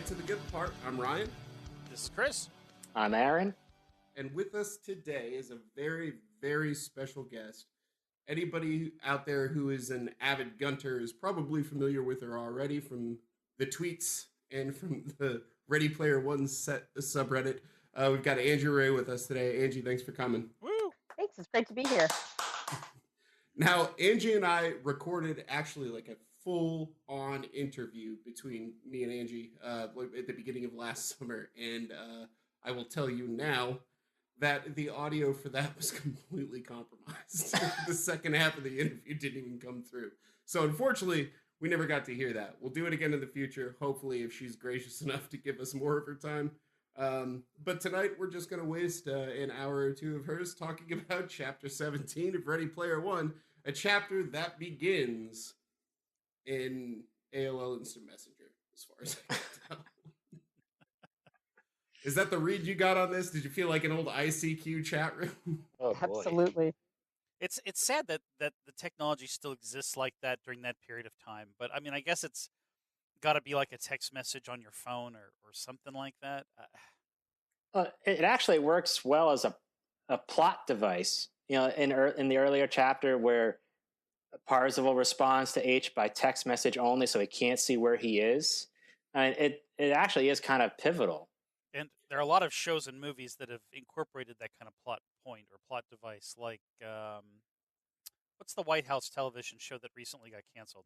to The Good Part. I'm Ryan. This is Chris. I'm Aaron. And with us today is a very, very special guest. Anybody out there who is an avid gunter is probably familiar with her already from the tweets and from the Ready Player One subreddit. We've got Angie Ray with us today. Angie, thanks for coming. Woo! Thanks, it's great to be here. Now, Angie and I recorded actually like a full-on interview between me and Angie at the beginning of last summer, and I will tell you now that the audio for that was completely compromised. The second half of the interview didn't even come through. So unfortunately, we never got to hear that. We'll do it again in the future, hopefully, if she's gracious enough to give us more of her time. But tonight, we're just going to waste an hour or two of hers talking about Chapter 17 of Ready Player One, a chapter that begins in AOL Instant Messenger, as far as I can tell. Is that the read you got on this? Did you feel like an old ICQ chat room? Oh, boy. Absolutely. It's sad that the technology still exists like that during that period of time. But I mean, I guess it's got to be like a text message on your phone or something like that. It actually works well as a plot device. You know, in the earlier chapter where Parzival responds to H by text message only, so he can't see where he is. It actually is kind of pivotal. And there are a lot of shows and movies that have incorporated that kind of plot point or plot device. Like, what's the White House television show that recently got canceled?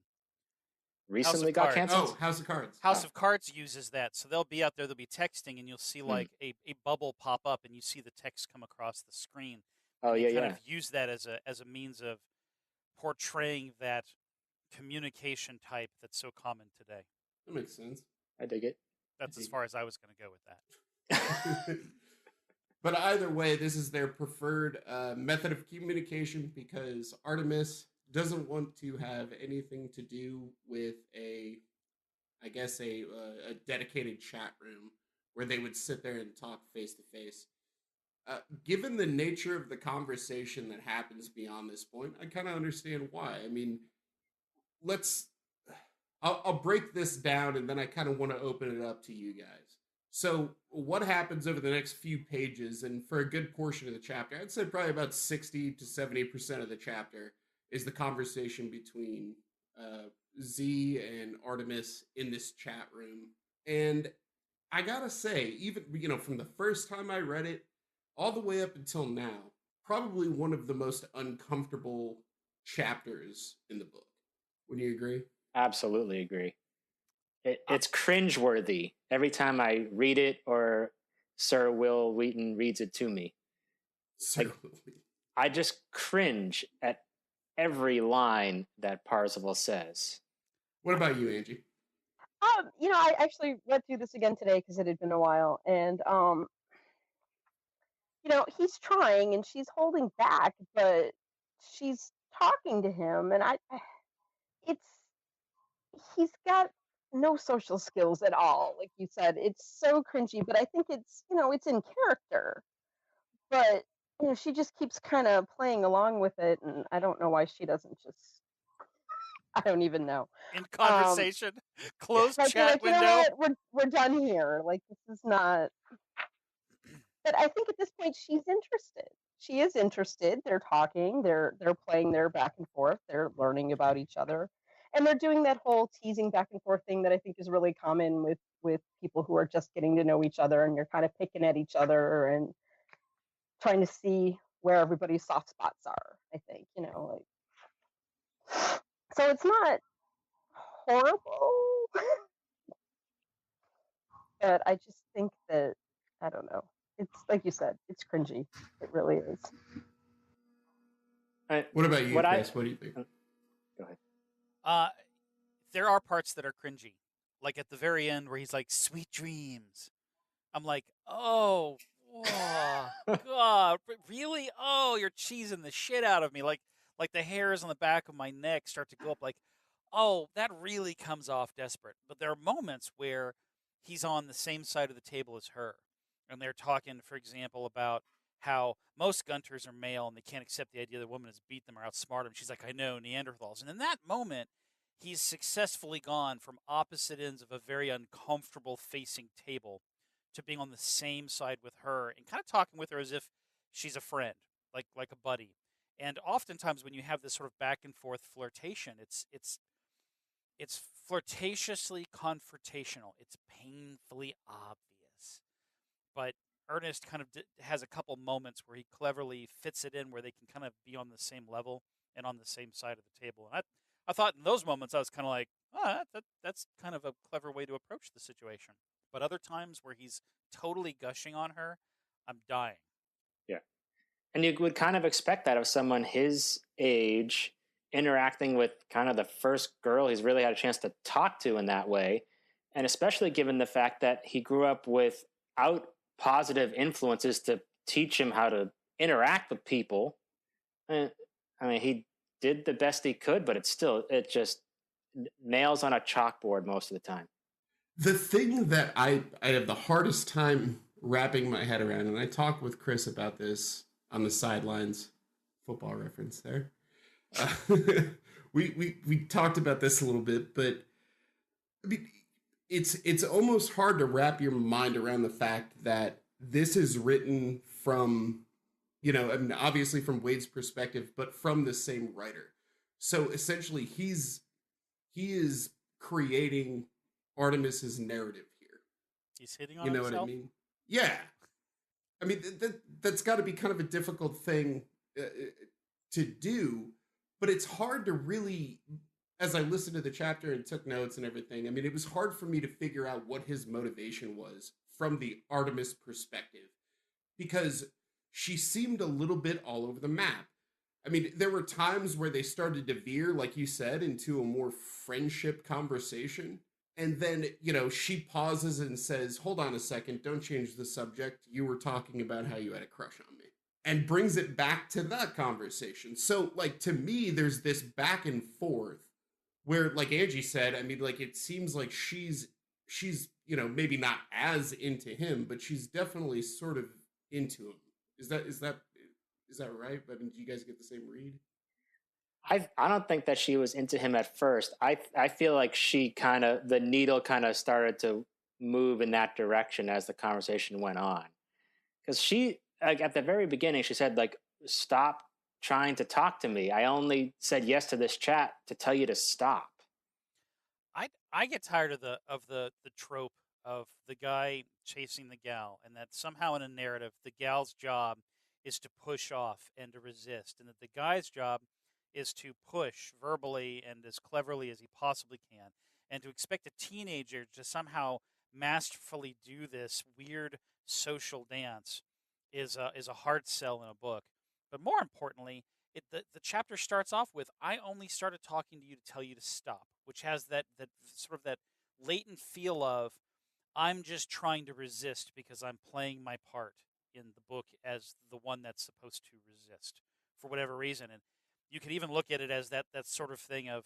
Recently got canceled? Oh, House of Cards. House of Cards uses that. So they'll be out there, they'll be texting, and you'll see like a bubble pop up, and you see the text come across the screen. Oh, and yeah, they kind yeah. of use that as a means of portraying that communication type that's so common today. That makes sense. I dig it. That's as far as I was going to go with that. But either way, this is their preferred method of communication because Artemis doesn't want to have anything to do with a dedicated chat room where they would sit there and talk face to face. Given the nature of the conversation that happens beyond this point, I kind of understand why. I mean, I'll break this down and then I kind of want to open it up to you guys. So what happens over the next few pages, and for a good portion of the chapter, I'd say probably about 60 to 70% of the chapter is the conversation between Z and Artemis in this chat room. And I gotta say, even, from the first time I read it, all the way up until now, probably one of the most uncomfortable chapters in the book. Would you agree? Absolutely agree. It's cringeworthy every time I read it or Sir Will Wheaton reads it to me. I just cringe at every line that Parzival says. What about you, Angie? I actually went through this again today because it had been a while, and he's trying and she's holding back, but she's talking to him, and he's got no social skills at all. Like you said, it's so cringy, but I think it's in character. But she just keeps kind of playing along with it, and I don't know why she doesn't just. I don't even know. In conversation, closed chat window. You know what? We're done here. Like, this is not. But I think at this point she's interested. She is interested. They're talking. They're playing their back and forth. They're learning about each other. And they're doing that whole teasing back and forth thing that I think is really common with people who are just getting to know each other, and you're kind of picking at each other and trying to see where everybody's soft spots are, I think, So it's not horrible, but I just think that, I don't know. It's like you said, it's cringy. It really is. What about you, Chris? What do you think? Go ahead. There are parts that are cringy, like at the very end where he's like, "Sweet dreams." I'm like, "Oh, God, really? Oh, you're cheesing the shit out of me." Like the hairs on the back of my neck start to go up. Like, oh, that really comes off desperate. But there are moments where he's on the same side of the table as her, and they're talking, for example, about how most gunters are male and they can't accept the idea that a woman has beat them or outsmarted them. She's like, "I know, Neanderthals." And in that moment, he's successfully gone from opposite ends of a very uncomfortable facing table to being on the same side with her and kind of talking with her as if she's a friend, like a buddy. And oftentimes when you have this sort of back and forth flirtation, it's flirtatiously confrontational. It's painfully obvious. But Ernest kind of has a couple moments where he cleverly fits it in where they can kind of be on the same level and on the same side of the table. And I thought in those moments I was kind of like, oh, that's kind of a clever way to approach the situation. But other times where he's totally gushing on her, I'm dying. Yeah. And you would kind of expect that of someone his age interacting with kind of the first girl he's really had a chance to talk to in that way. And especially given the fact that he grew up without positive influences to teach him how to interact with people. I mean, he did the best he could, but it just nails on a chalkboard most of the time. The thing that I have the hardest time wrapping my head around, and I talked with Chris about this on the sidelines, football reference there. We talked about this a little bit, but I mean, it's almost hard to wrap your mind around the fact that this is written from, I mean, obviously from Wade's perspective, but from the same writer. So essentially, he is creating Artemis's narrative here. He's hitting on himself? What I mean? Yeah. I mean, that's got to be kind of a difficult thing to do, but it's hard to really, as I listened to the chapter and took notes and everything, I mean, it was hard for me to figure out what his motivation was from the Artemis perspective, because she seemed a little bit all over the map. I mean, there were times where they started to veer, like you said, into a more friendship conversation. And then, she pauses and says, hold on a second, don't change the subject. You were talking about how you had a crush on me. And brings it back to that conversation. So, like, to me, there's this back and forth where, like Angie said, I mean, like, it seems like she's maybe not as into him, but she's definitely sort of into him. Is that right? I mean, do you guys get the same read? I don't think that she was into him at first. I feel like the needle kind of started to move in that direction as the conversation went on. Because she, like, at the very beginning, she said, like, stop trying to talk to me. I only said yes to this chat to tell you to stop. I get tired of the trope of the guy chasing the gal, and that somehow in a narrative the gal's job is to push off and to resist, and that the guy's job is to push verbally and as cleverly as he possibly can, and to expect a teenager to somehow masterfully do this weird social dance is a hard sell in a book. But more importantly, the chapter starts off with, I only started talking to you to tell you to stop, which has that sort of that latent feel of, I'm just trying to resist because I'm playing my part in the book as the one that's supposed to resist for whatever reason. And you can even look at it as that sort of thing of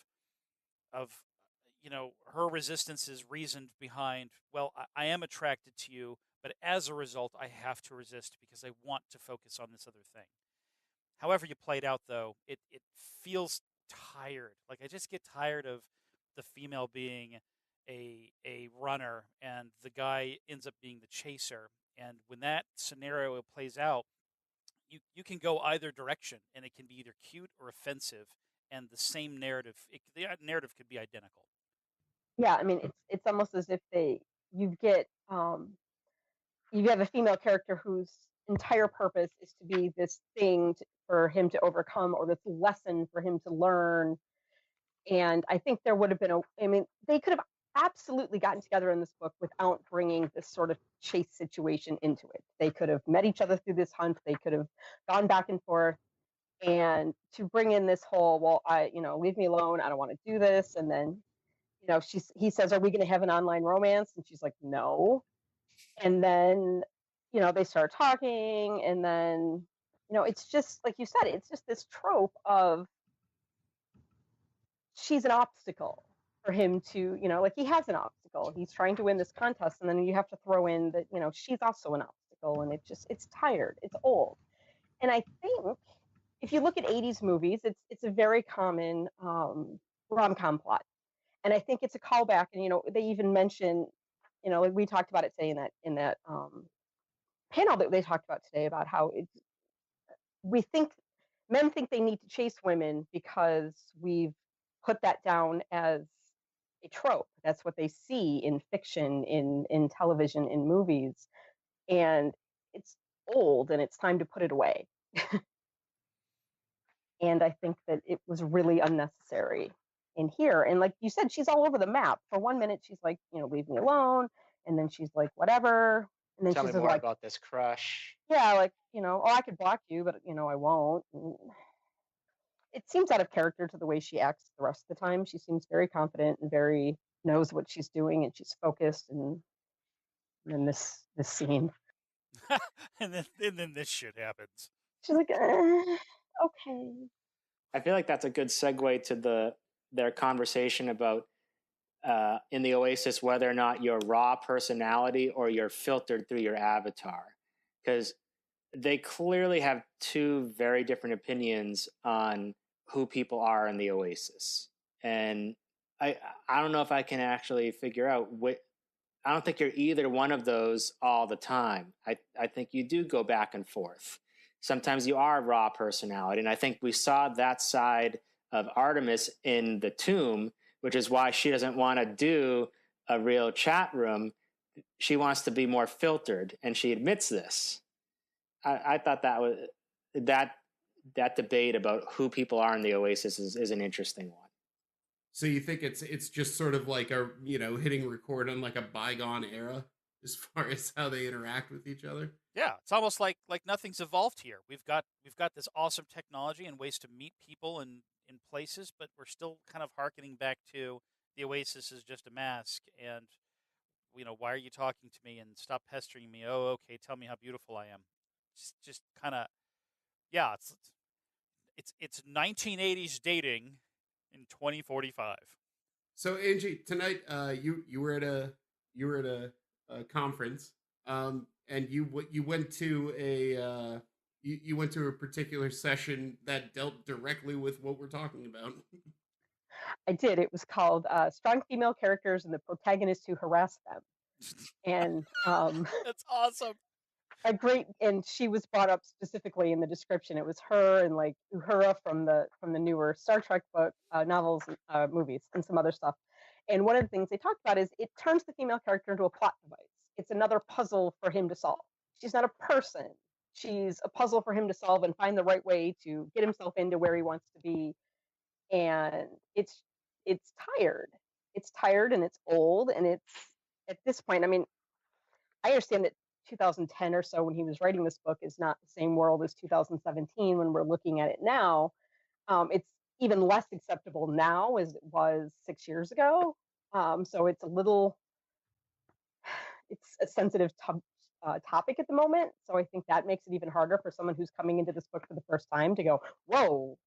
her resistance is reasoned behind, well, I am attracted to you, but as a result, I have to resist because I want to focus on this other thing. However you play it out, though, it feels tired. Like, I just get tired of the female being a runner and the guy ends up being the chaser. And when that scenario plays out, you can go either direction, and it can be either cute or offensive, and the same narrative, the narrative could be identical. Yeah, I mean, it's almost as if you have a female character whose entire purpose is to be this thing for him to overcome, or this lesson for him to learn. And I think there would have been they could have absolutely gotten together in this book without bringing this sort of chase situation into it. They could have met each other through this hunt. They could have gone back and forth, and to bring in this whole, well, leave me alone. I don't want to do this. And then, he says, are we going to have an online romance? And she's like, no. And then, they start talking, and then, it's just, like you said, it's just this trope of she's an obstacle for him to, like, he has an obstacle. He's trying to win this contest, and then you have to throw in that, she's also an obstacle, and it's tired, it's old. And I think if you look at 80s movies, it's a very common rom-com plot. And I think it's a callback. And they even mention, like we talked about it today in that panel that they talked about today about how men think they need to chase women because we've put that down as a trope. That's what they see in fiction, in television, in movies, and it's old and it's time to put it away. And I think that it was really unnecessary in here. And like you said, she's all over the map. For 1 minute, she's like, leave me alone. And then she's like, whatever. And then Tell she's me more like, about this crush. yeah, like, I could block you, but, I won't. And it seems out of character to the way she acts the rest of the time. She seems very confident and very knows what she's doing, and she's focused. And then this scene. and then this shit happens. She's like, okay. I feel like that's a good segue to their conversation about in the Oasis whether or not you're raw personality or you're filtered through your avatar, because they clearly have two very different opinions on who people are in the Oasis, and I don't know if I can actually figure out what. I don't think you're either one of those all the time. I think you do go back and forth. Sometimes you are raw personality. And I think we saw that side of Artemis in the tomb, which is why she doesn't want to do a real chat room. She wants to be more filtered, and she admits this. I thought that was that debate about who people are in the Oasis is an interesting one. So you think it's just sort of like a hitting record on like a bygone era as far as how they interact with each other? Yeah, it's almost like nothing's evolved here. We've got this awesome technology and ways to meet people in places, but we're still kind of hearkening back to the Oasis is just a mask, and why are you talking to me, and stop pestering me? Oh, okay, tell me how beautiful I am. Just kind of, yeah, it's 1980s dating in 2045. So Angie, tonight you were at a conference, and you went to you went to a particular session that dealt directly with what we're talking about. I did. It was called Strong Female Characters and the Protagonists Who Harass Them. And that's awesome. And she was brought up specifically in the description. It was her and like Uhura from the newer Star Trek book, novels, movies, and some other stuff. And one of the things they talked about is it turns the female character into a plot device. It's another puzzle for him to solve. She's not a person. She's a puzzle for him to solve and find the right way to get himself into where he wants to be. And it's tired. It's tired and it's old. And it's at this point, I mean, I understand that 2010 or so when he was writing this book is not the same world as 2017 when we're looking at it now. It's even less acceptable now as it was 6 years ago. So it's a sensitive topic at the moment. So I think that makes it even harder for someone who's coming into this book for the first time to go, whoa,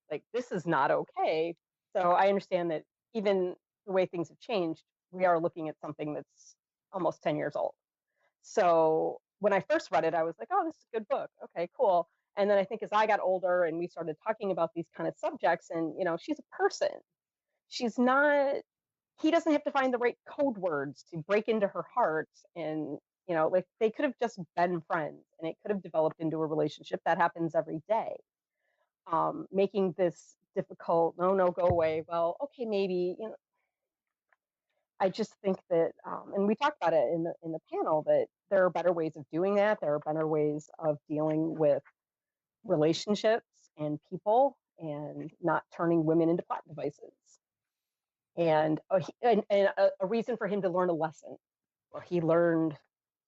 like this is not okay. So I understand that even the way things have changed, we are looking at something that's almost 10 years old. So when I first read it, I was like, oh, this is a good book. Okay, cool. And then I think as I got older and we started talking about these kind of subjects, and, she's a person. She's not, he doesn't have to find the right code words to break into her heart. And, like they could have just been friends and it could have developed into a relationship that happens every day. Making this difficult, no, go away. Well, okay, maybe, I just think that, and we talked about it in the panel, that there are better ways of doing that. There are better ways of dealing with relationships and people, and not turning women into plot devices. And a reason for him to learn a lesson. Well, he learned,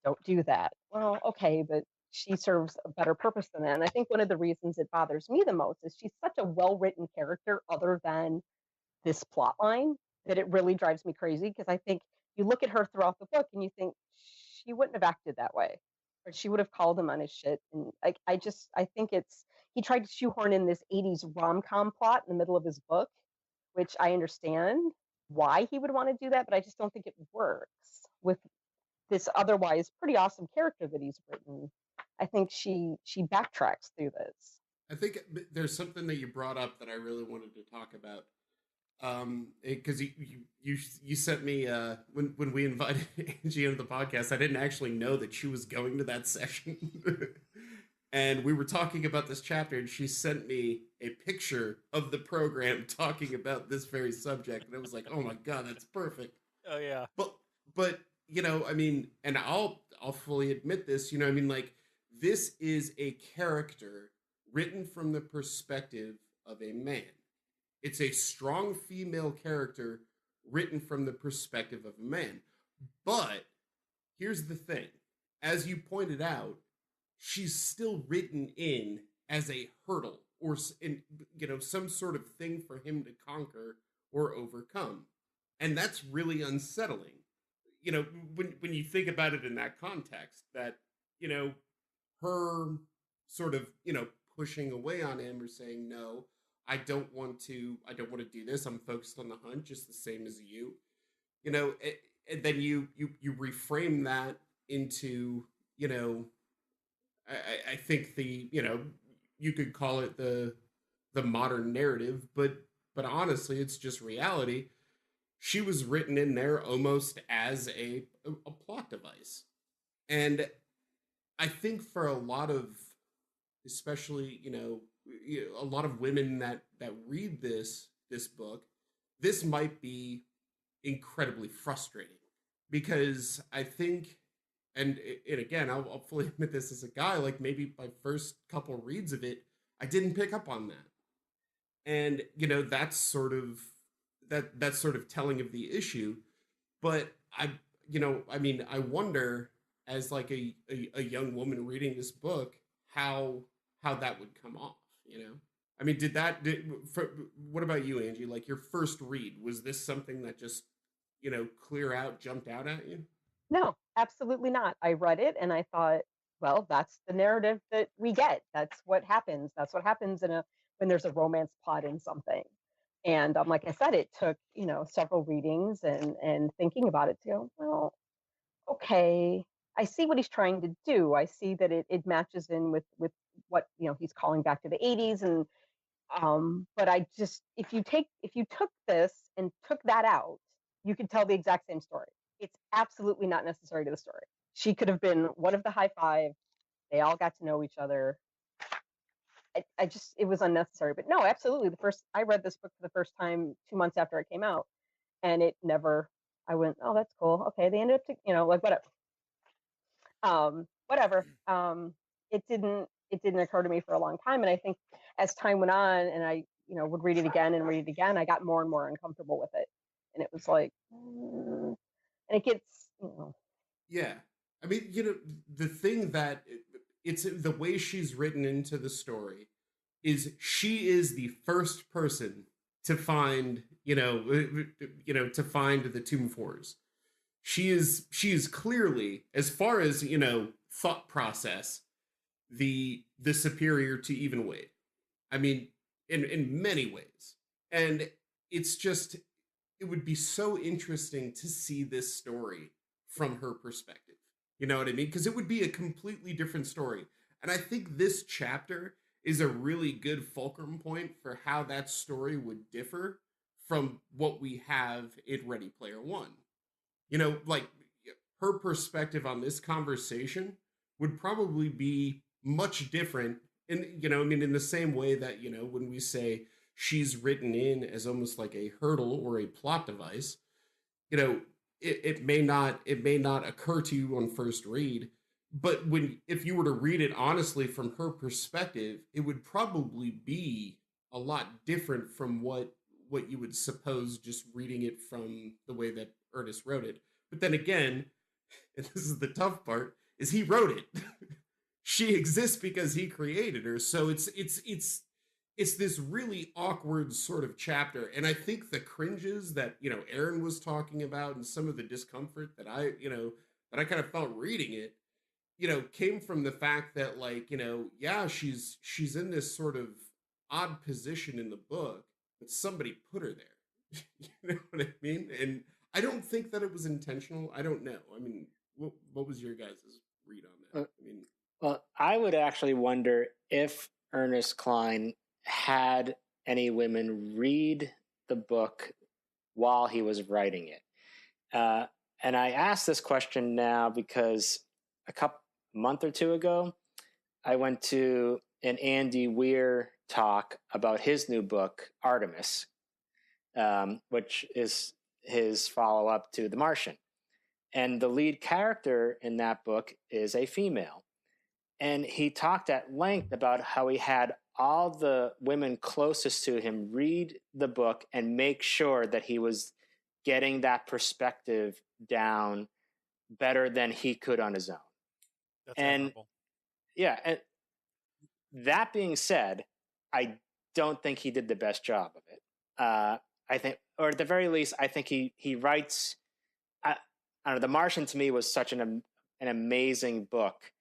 don't do that. Well, okay, but she serves a better purpose than that. And I think one of the reasons it bothers me the most is she's such a well-written character, other than this plot line, that it really drives me crazy, because I think you look at her throughout the book and you think she wouldn't have acted that way, or she would have called him on his shit. And I think he tried to shoehorn in this 80s rom-com plot in the middle of his book, which I understand why he would want to do that, but I just don't think it works with this otherwise pretty awesome character that he's written. I think she backtracks through this. I think there's something that you brought up that I really wanted to talk about. because you sent me when we invited Angie into the podcast, I didn't actually know that she was going to that session. And we were talking about this chapter, and she sent me a picture of the program talking about this very subject, and I was like, "Oh my god, that's perfect." Oh yeah. But you know, I mean, and I'll fully admit this. You know, I mean, like this is a character written from the perspective of a man. It's a strong female character written from the perspective of a man. But here's the thing: as you pointed out, she's still written in as a hurdle or some sort of thing for him to conquer or overcome, and that's really unsettling. You know, when you think about it in that context, that you know her sort of pushing away on him or saying no, I don't want to do this, I'm focused on the hunt just the same as you, and then you reframe that into you know I think you could call it the modern narrative, but honestly, it's just reality. She was written in there almost as a plot device, and I think for a lot of, especially a lot of women that read this book, this might be incredibly frustrating because I think, and again, I'll fully admit this as a guy, like maybe my first couple reads of it, I didn't pick up on that, and that's sort of telling of the issue. But I mean, I wonder as like a young woman reading this book how that would come off. I mean, what about you, Angie? Like your first read, was this something that just jumped out at you? No, absolutely not. I read it and I thought, well, that's the narrative that we get. That's what happens. That's what happens when there's a romance plot in something. And like I said, it took several readings and thinking about it to go, well, okay, I see what he's trying to do. I see that it matches in with what he's calling back to the 80s, and but I just if you took this and took that out, you could tell the exact same story. It's absolutely not necessary to the story. She could have been one of the high five. They all got to know each other. I just it was unnecessary. But no, absolutely. I read this book for the first time 2 months after it came out, and it never. I went, oh, that's cool. Okay, they ended up like whatever. Whatever. It didn't occur to me for a long time, and I think as time went on, and I would read it again and read it again, I got more and more uncomfortable with it, and it was like, and it gets. Yeah. I mean, the thing that it's the way she's written into the story is she is the first person to find, to find the Tomb of Horrors. She is clearly, as far as, thought process, the superior to even Wade. I mean, in many ways. And it's just it would be so interesting to see this story from her perspective. You know what I mean? Because it would be a completely different story. And I think this chapter is a really good fulcrum point for how that story would differ from what we have in Ready Player One. Like her perspective on this conversation would probably be much different. And, I mean, in the same way that, when we say she's written in as almost like a hurdle or a plot device, it may not occur to you on first read, but if you were to read it honestly from her perspective, it would probably be a lot different from what you would suppose just reading it from the way that Ernest wrote it. But then again, and this is the tough part, is he wrote it. She exists because he created her. So it's this really awkward sort of chapter. And I think the cringes that, Aaron was talking about and some of the discomfort that I kind of felt reading it, came from the fact that yeah, she's in this sort of odd position in the book, but somebody put her there. You know what I mean? And I don't think that it was intentional. I don't know. I mean, what was your guys' read on that? I mean, well, I would actually wonder if Ernest Cline had any women read the book while he was writing it? And I ask this question now because a month or two ago, I went to an Andy Weir talk about his new book, Artemis, which is his follow-up to The Martian. And the lead character in that book is a female. And he talked at length about how he had all the women closest to him read the book and make sure that he was getting that perspective down better than he could on his own. That's and admirable. Yeah, and that being said, I don't think he did the best job of it. I think, or at the very least, I think he writes. I don't know. The Martian to me was such an amazing book,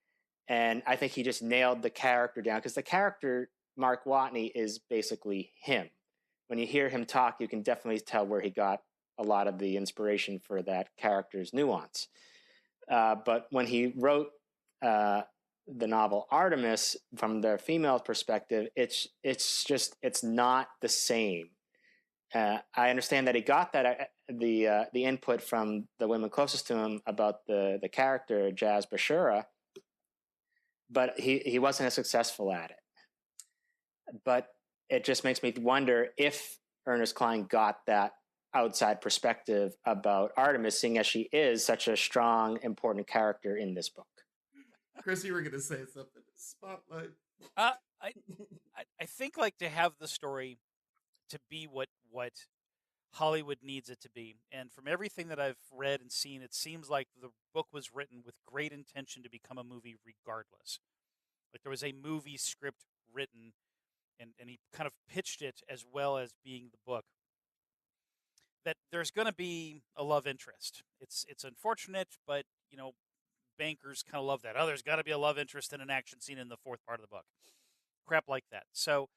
and I think he just nailed the character down, because the character Mark Watney is basically him. When you hear him talk, you can definitely tell where he got a lot of the inspiration for that character's nuance. But when he wrote the novel Artemis, from the female perspective, it's not the same. I understand that he got that the input from the women closest to him about the character Jazz Bashura, but he wasn't as successful at it. But it just makes me wonder if Ernest Cline got that outside perspective about Artemis, seeing as she is such a strong, important character in this book. Chris, you were going to say something. Spotlight. I think, like, to have the story to be what Hollywood needs it to be, and from everything that I've read and seen, it seems like the book was written with great intention to become a movie regardless. Like, there was a movie script written, and he kind of pitched it as well as being the book, that there's going to be a love interest. It's unfortunate, but, bankers kind of love that. Oh, there's got to be a love interest in an action scene in the fourth part of the book. Crap like that. So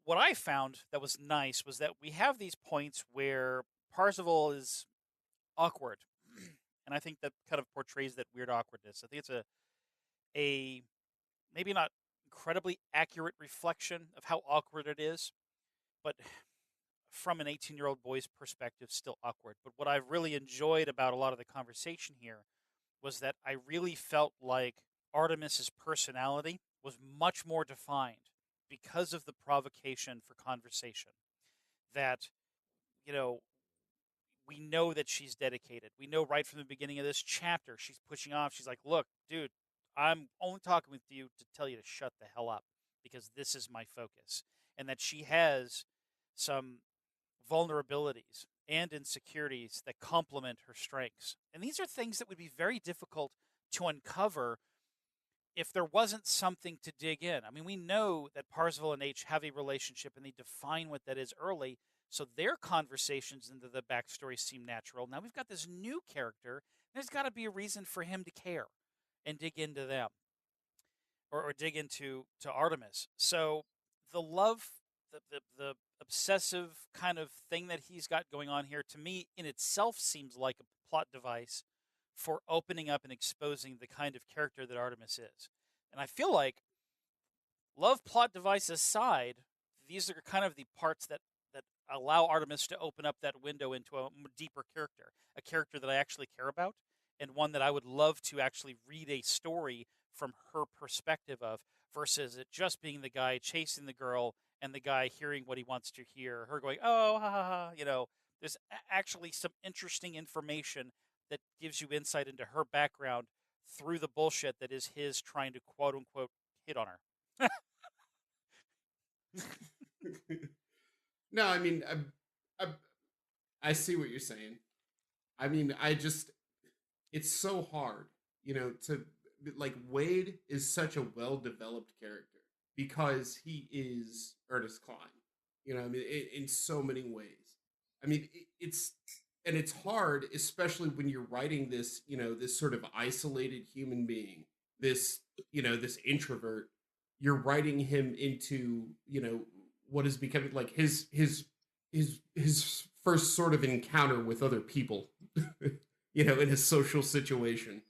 what I found that was nice was that we have these points where Parzival is awkward. And I think that kind of portrays that weird awkwardness. I think it's a maybe not incredibly accurate reflection of how awkward it is, but from an 18-year-old boy's perspective, still awkward. But what I've really enjoyed about a lot of the conversation here was that I really felt like Artemis's personality was much more defined because of the provocation for conversation. That, we know that she's dedicated. We know right from the beginning of this chapter, she's pushing off. She's like, look, dude, I'm only talking with you to tell you to shut the hell up, because this is my focus. And that she has some vulnerabilities and insecurities that complement her strengths. And these are things that would be very difficult to uncover if there wasn't something to dig in. I mean, we know that Parzival and H have a relationship, and they define what that is early, so their conversations into the backstory seem natural. Now we've got this new character. There's got to be a reason for him to care and dig into them, or dig into Artemis. So the love, the obsessive kind of thing that he's got going on here, to me in itself seems like a plot device for opening up and exposing the kind of character that Artemis is. And I feel like, love plot device aside, these are kind of the parts that allow Artemis to open up that window into a deeper character, a character that I actually care about, and one that I would love to actually read a story from her perspective of, versus it just being the guy chasing the girl and the guy hearing what he wants to hear, her going, oh, ha, ha, ha. There's actually some interesting information that gives you insight into her background through the bullshit that is his trying to quote unquote hit on her. No, I mean, I see what you're saying. I mean, it's so hard, to, like, Wade is such a well-developed character because he is Ernest Cline, I mean, in so many ways. I mean, it's hard, especially when you're writing this, this sort of isolated human being, this, this introvert. You're writing him into, what is becoming like his first sort of encounter with other people, in a social situation.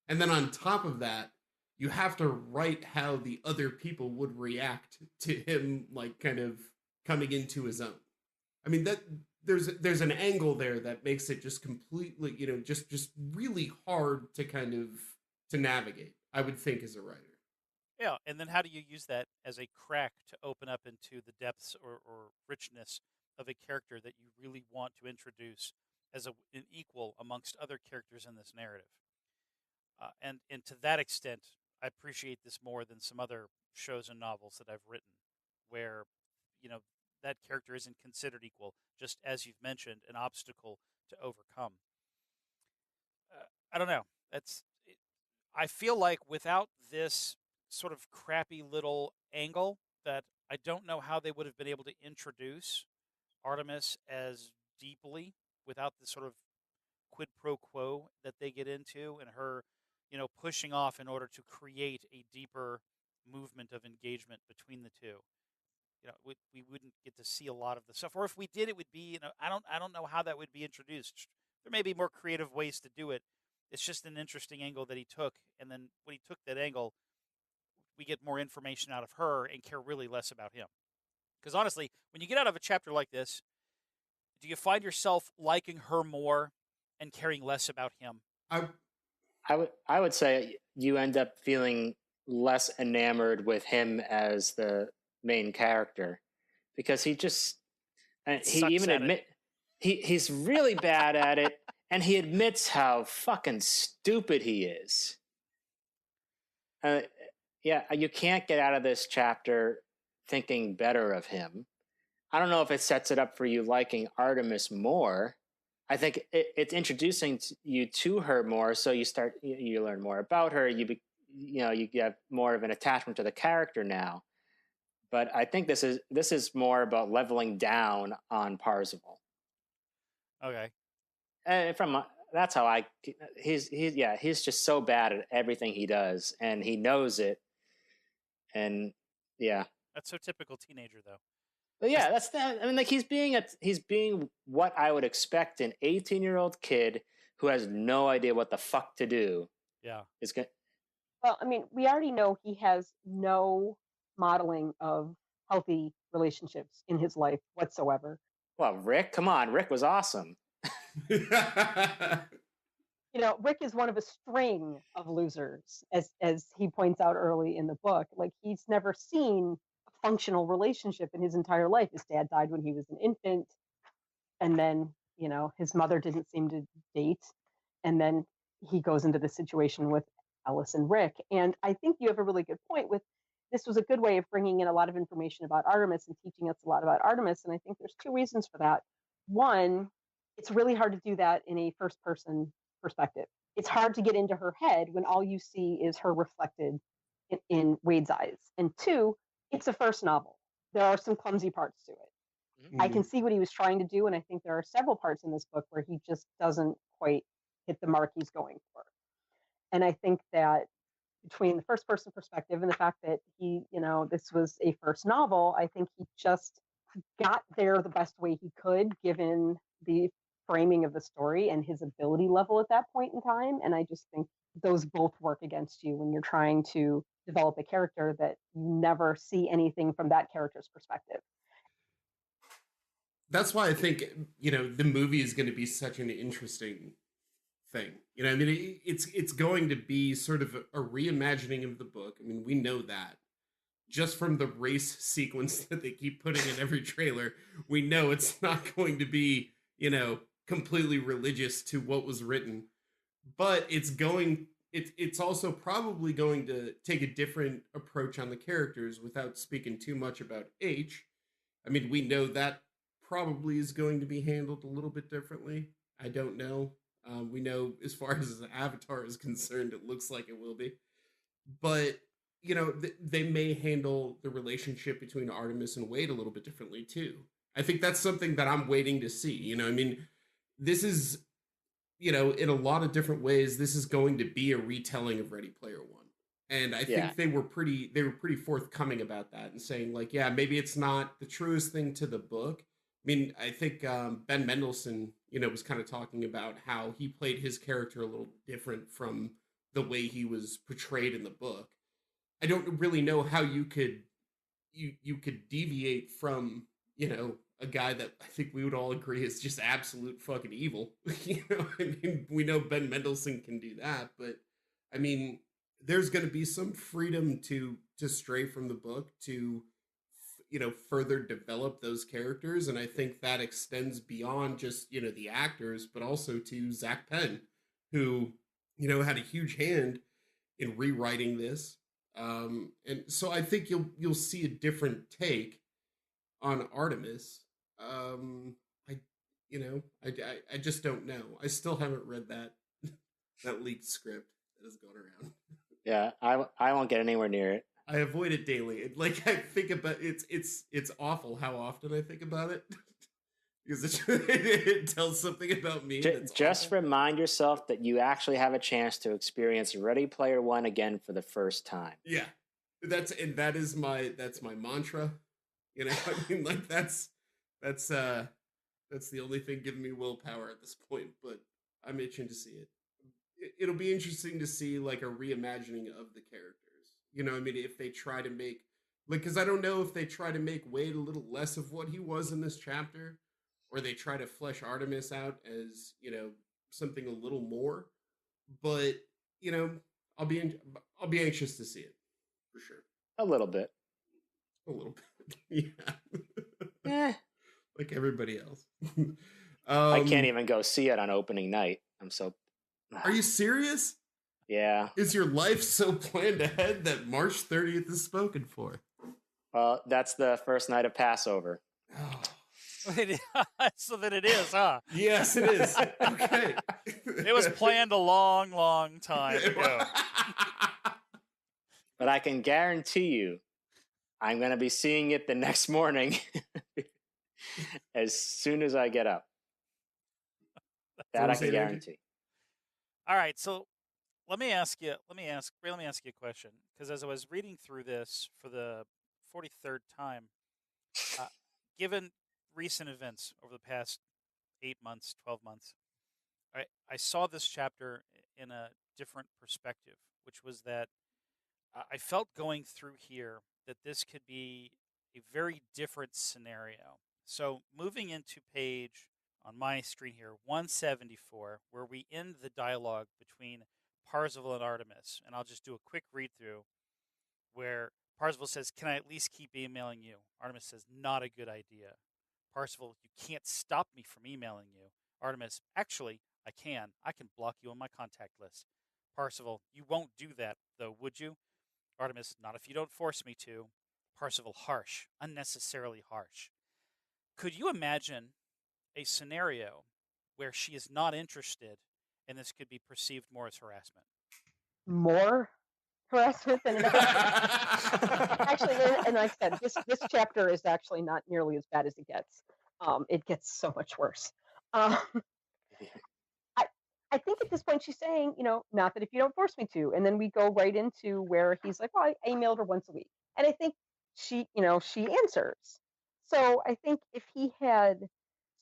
And then on top of that, you have to write how the other people would react to him, like, kind of coming into his own. I mean that there's an angle there that makes it just completely, just really hard to kind of to navigate, I would think, as a writer. Yeah, and then how do you use that as a crack to open up into the depths or richness of a character that you really want to introduce as an equal amongst other characters in this narrative? And to that extent, I appreciate this more than some other shows and novels that I've written, where you know that character isn't considered equal, just as you've mentioned, an obstacle to overcome. I don't know. I feel like without this sort of crappy little angle, that I don't know how they would have been able to introduce Artemis as deeply without the sort of quid pro quo that they get into, and her, pushing off in order to create a deeper movement of engagement between the two. We wouldn't get to see a lot of the stuff, or if we did, it would be, I don't know how that would be introduced. There may be more creative ways to do it. It's just an interesting angle that he took, and then when he took that angle, we get more information out of her and care really less about him. Because honestly, when you get out of a chapter like this, do you find yourself liking her more and caring less about him? I would say you end up feeling less enamored with him as the main character, because he just he even admit he's really bad at it, and he admits how fucking stupid he is. Yeah, you can't get out of this chapter thinking better of him. I don't know if it sets it up for you liking Artemis more. I think it's introducing you to her more, so you learn more about her. You get more of an attachment to the character now. But I think this is more about leveling down on Parzival. Okay. And that's how he's just so bad at everything he does, and he knows it. And yeah, that's so typical teenager, though. But yeah, that's that. I mean, like he's being what I would expect an 18-year-old kid who has no idea what the fuck to do. Yeah, is going. Well, I mean, we already know he has no modeling of healthy relationships in his life whatsoever. Well, Rick, come on, Rick was awesome. Rick is one of a string of losers, as he points out early in the book. Like, he's never seen a functional relationship in his entire life. His dad died when he was an infant, and then his mother didn't seem to date, and then he goes into the situation with Ellis and Rick. And I think you have a really good point with this. Was a good way of bringing in a lot of information about Artemis and teaching us a lot about Artemis, and I think there's two reasons for that. One, it's really hard to do that in a first person perspective. It's hard to get into her head when all you see is her reflected in Wade's eyes. And two, it's a first novel. There are some clumsy parts to it. I can see what he was trying to do, and I think there are several parts in this book where he just doesn't quite hit the mark he's going for. And I think that between the first person perspective and the fact that this was a first novel, I think he just got there the best way he could, given the framing of the story and his ability level at that point in time. And I just think those both work against you when you're trying to develop a character that you never see anything from that character's perspective. That's why I think, the movie is going to be such an interesting thing. I mean, it's going to be sort of a reimagining of the book. I mean, we know that just from the race sequence that they keep putting in every trailer. We know it's not going to be, completely religious to what was written, but it's also probably going to take a different approach on the characters without speaking too much about H. I mean, we know that probably is going to be handled a little bit differently. I don't know. We know as far as the Avatar is concerned, it looks like it will be. But, they may handle the relationship between Artemis and Wade a little bit differently, too. I think that's something that I'm waiting to see. I mean, this is, in a lot of different ways, this is going to be a retelling of Ready Player One. And I think they were pretty forthcoming about that and saying, like, yeah, maybe it's not the truest thing to the book. I mean, I think Ben Mendelsohn, was kind of talking about how he played his character a little different from the way he was portrayed in the book. I don't really know how you could deviate from, a guy that I think we would all agree is just absolute fucking evil. I mean, we know Ben Mendelsohn can do that, but I mean, there's going to be some freedom to stray from the book to further develop those characters, and I think that extends beyond just the actors, but also to Zach Penn, who had a huge hand in rewriting this, and so I think you'll see a different take on Artemis. I just don't know. I still haven't read that leaked script that has gone around. Yeah, I won't get anywhere near it. I avoid it daily. I think about it's awful how often I think about it because it tells something about me. Just awful. Remind yourself that you actually have a chance to experience Ready Player One again for the first time. Yeah, that is my mantra. I mean, like that's the only thing giving me willpower at this point. But I'm itching to see it. It'll be interesting to see like a reimagining of the characters. I mean, if they try to make because I don't know if they try to make Wade a little less of what he was in this chapter, or they try to flesh Artemis out as something a little more. But I'll be anxious to see it for sure. A little bit. Yeah. Like everybody else. I can't even go see it on opening night. I'm so. Are you serious? Yeah. Is your life so planned ahead that March 30th is spoken for? Well, that's the first night of Passover. Oh. So then it is, huh? Yes, it is. Okay. It was planned a long, long time ago. But I can guarantee you, I'm going to be seeing it the next morning as soon as I get up. That I can guarantee. All right, so let me ask you a question, because as I was reading through this for the 43rd time, given recent events over the past 8 months, 12 months, I saw this chapter in a different perspective, which was that I felt going through here that this could be a very different scenario. So moving into page on my screen here, 174, where we end the dialogue between Parzival and Artemis, and I'll just do a quick read through where Parzival says, "Can I at least keep emailing you?" Artemis says, "Not a good idea." Parzival, "You can't stop me from emailing you." Artemis, "Actually, I can. I can block you on my contact list." Parzival, "You won't do that, though, would you?" Artemis, "Not if you don't force me to." Parzival, harsh, unnecessarily harsh. Could you imagine a scenario where she is not interested and this could be perceived more as harassment? More harassment than actually, and like I said, this chapter is actually not nearly as bad as it gets. It gets so much worse. I think at this point she's saying, not that if you don't force me to, and then we go right into where he's like, "Well, I emailed her once a week," and I think she answers. So I think if he had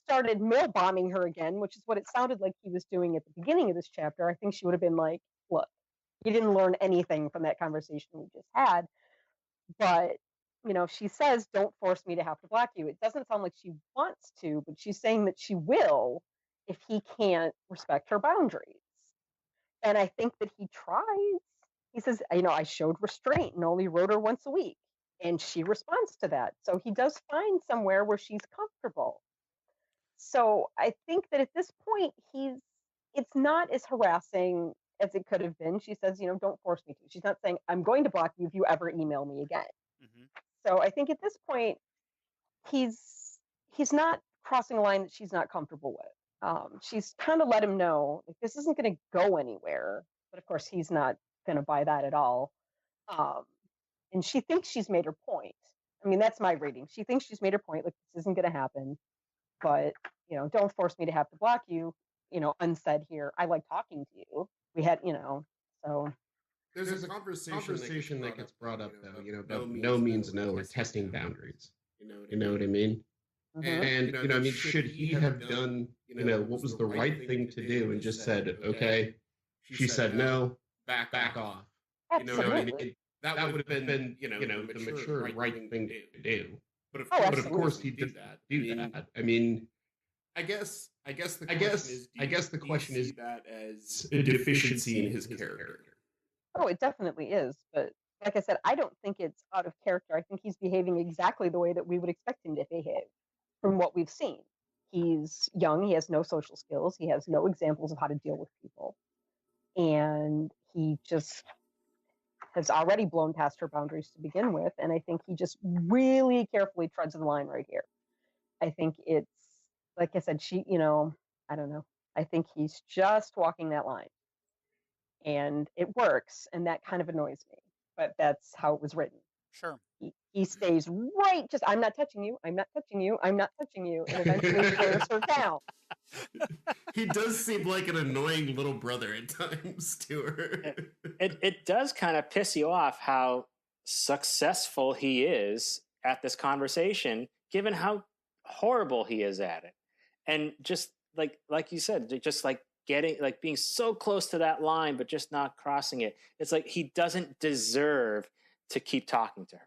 started mail bombing her again, which is what it sounded like he was doing at the beginning of this chapter, I think she would have been like, "Look, you didn't learn anything from that conversation we just had." But she says, "Don't force me to have to block you." It doesn't sound like she wants to, but she's saying that she will if he can't respect her boundaries. And I think that he tries. He says, "I showed restraint and only wrote her once a week." And she responds to that. So he does find somewhere where she's comfortable. So I think that at this point, it's not as harassing as it could have been. She says, "Don't force me to." She's not saying, "I'm going to block you if you ever email me again." Mm-hmm. So I think at this point, he's not crossing a line that she's not comfortable with. She's kind of let him know, like, this isn't going to go anywhere. But of course, he's not going to buy that at all. And she thinks she's made her point. I mean, that's my reading. She thinks she's made her point, like, this isn't going to happen. But, don't force me to have to block you, unsaid here. I like talking to you. We had, so. There's a conversation that gets brought up, though, about no means no, or testing boundaries. You know what I mean? Mm-hmm. And, I mean, should he have done, what was the right thing to do and just said, "Okay," she said no, back off. Absolutely. That would have been, the mature right thing to do. But of, Oh, but of course absolutely. he did that. I mean, I guess the question is that as a deficiency in his character. Oh, it definitely is. But like I said, I don't think it's out of character. I think he's behaving exactly the way that we would expect him to behave from what we've seen. He's young. He has no social skills. He has no examples of how to deal with people. And he just has already blown past her boundaries to begin with. And I think he just really carefully treads the line right here. I think it's, like I said, I don't know. I think he's just walking that line. And it works. And that kind of annoys me. But that's how it was written. Sure. He stays right, just, I'm not touching you, I'm not touching you, I'm not touching you, and eventually tears her down. He does seem like an annoying little brother at times to her. It does kind of piss you off how successful he is at this conversation, given how horrible he is at it. And just like you said, just like being so close to that line, but just not crossing it. It's like he doesn't deserve to keep talking to her.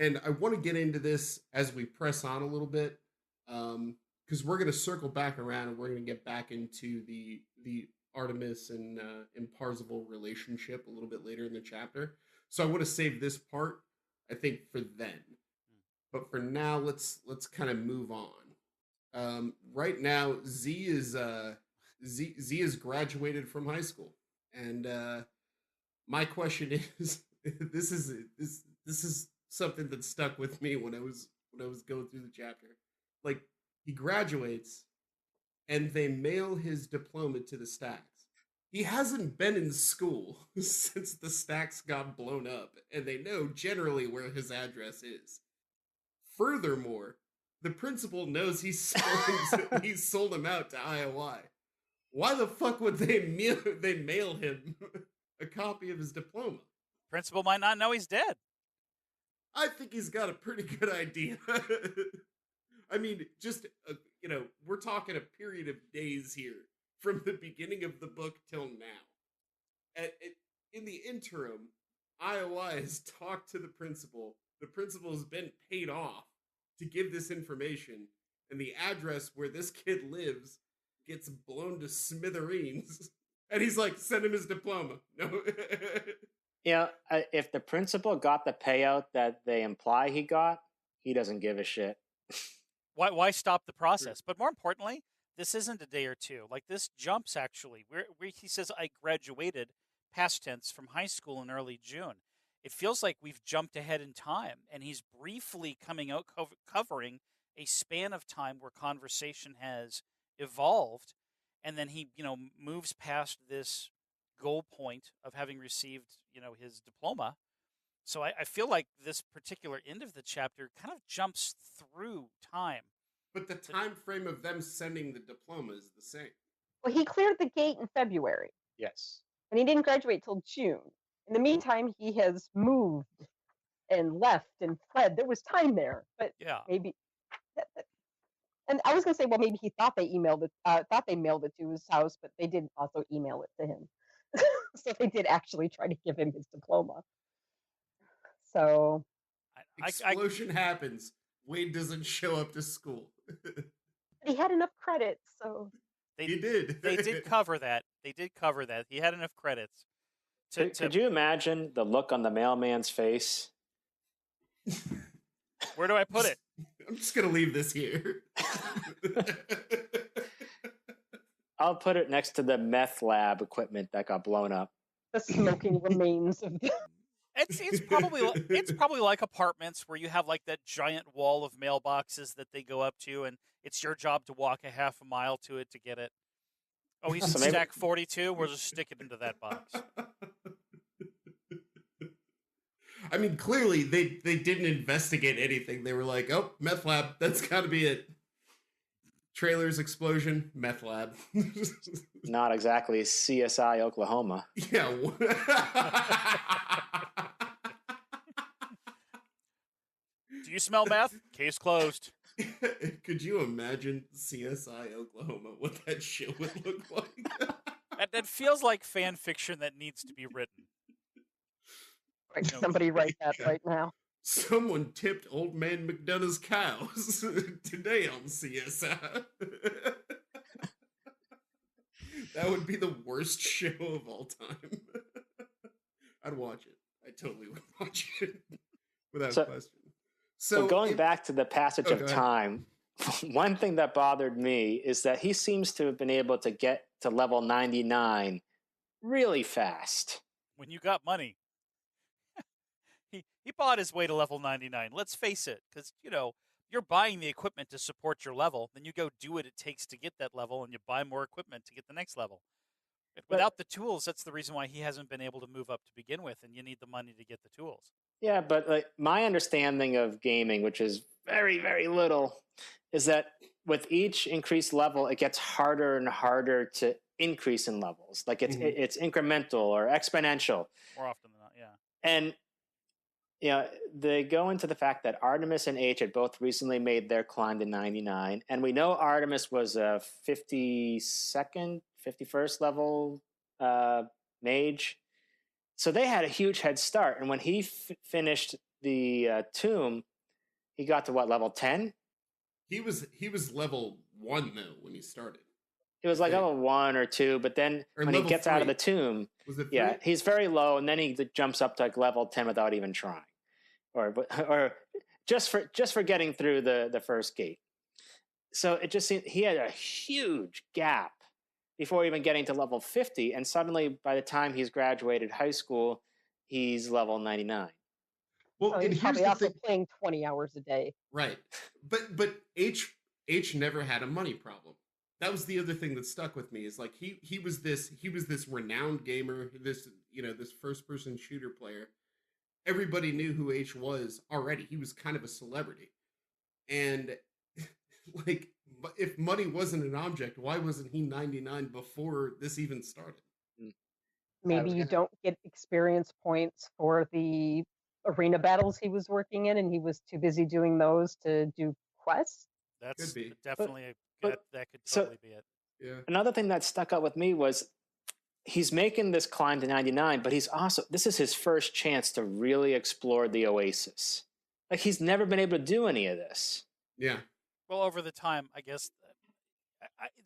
And I want to get into this as we press on a little bit, because we're going to circle back around and we're going to get back into the Artemis and Parzival relationship a little bit later in the chapter. So I want to save this part, I think, for then. But for now, let's kind of move on. Right now, Z is graduated from high school, and my question is, this is something that stuck with me when I was going through the chapter. Like, he graduates and they mail his diploma to the Stacks. He hasn't been in school since the Stacks got blown up, and they know generally where his address is. Furthermore, the principal knows he sold him out to IOI. Why the fuck would they mail him a copy of his diploma? Principal might not know he's dead. I think he's got a pretty good idea. I mean, just, we're talking a period of days here from the beginning of the book till now. In the interim, IOI has talked to the principal. The principal has been paid off to give this information, and the address where this kid lives gets blown to smithereens. And he's like, send him his diploma. No. If the principal got the payout that they imply he got, he doesn't give a shit. Why stop the process? But more importantly, this isn't a day or two. Like, this jumps, actually. Where he says, I graduated, past tense, from high school in early June. It feels like we've jumped ahead in time, and he's briefly coming out covering a span of time where conversation has evolved, and then he, moves past this goal point of having received, his diploma. So I feel like this particular end of the chapter kind of jumps through time. But the time frame of them sending the diploma is the same. Well, he cleared the gate in February. Yes. And he didn't graduate till June. In the meantime, he has moved and left and fled. There was time there, but yeah, maybe. And I was going to say, well, maybe he thought they mailed it to his house, but they did also email it to him. So they did actually try to give him his diploma. So explosion happens. Wade doesn't show up to school. But he had enough credits, so he did. They did cover that. He had enough credits. Could you imagine the look on the mailman's face? Where do I put it? I'm just going to leave this here. I'll put it next to the meth lab equipment that got blown up. The smoking remains of the... It's probably like apartments where you have like that giant wall of mailboxes that they go up to, and it's your job to walk a half a mile to it to get it. Oh, he's in stack 42. We'll just stick it into that box. I mean, clearly they didn't investigate anything. They were like, "Oh, meth lab. That's got to be it." Trailers, explosion, meth lab. Not exactly CSI Oklahoma. Yeah. Do you smell meth? Case closed. Could you imagine CSI Oklahoma, what that shit would look like? That feels like fan fiction that needs to be written. Somebody write that right now. Someone tipped Old Man McDonough's cows today on CSI. That would be the worst show of all time. I'd watch it. I totally would watch it without question. So going back to the passage of ahead. time, one thing that bothered me is that he seems to have been able to get to level 99 really fast. When you got money. He bought his way to level 99. Let's face it, because, you're buying the equipment to support your level. Then you go do what it takes to get that level, and you buy more equipment to get the next level. Without the tools, that's the reason why he hasn't been able to move up to begin with, and you need the money to get the tools. Yeah, but my understanding of gaming, which is very, very little, is that with each increased level, it gets harder and harder to increase in levels. Like it's incremental or exponential. More often than not, yeah. And they go into the fact that Artemis and H had both recently made their climb to 99. And we know Artemis was a 52nd, 51st level mage. So they had a huge head start. And when he finished the tomb, he got to what, level 10? He was level 1 though when he started. It was like level 1 or 2, but then when he gets 3 out of the tomb, was it 3? Yeah, he's very low, and then he jumps up to like level 10 without even trying, or just for getting through the first gate. So it just seemed he had a huge gap before even getting to level 50, and suddenly by the time he's graduated high school, he's level 99. Well, and he's probably also playing 20 hours a day. Right, but H never had a money problem. That was the other thing that stuck with me is like he was this renowned gamer, this first person shooter player. Everybody knew who H was already. He was kind of a celebrity. And like, if money wasn't an object, why wasn't he 99 before this even started? Maybe you don't get experience points for the arena battles he was working in, and he was too busy doing those to do quests. That's definitely that could totally be it. Yeah. Another thing that stuck out with me was he's making this climb to 99, but this is his first chance to really explore the Oasis. Like, he's never been able to do any of this. Yeah. Well, over the time, I guess,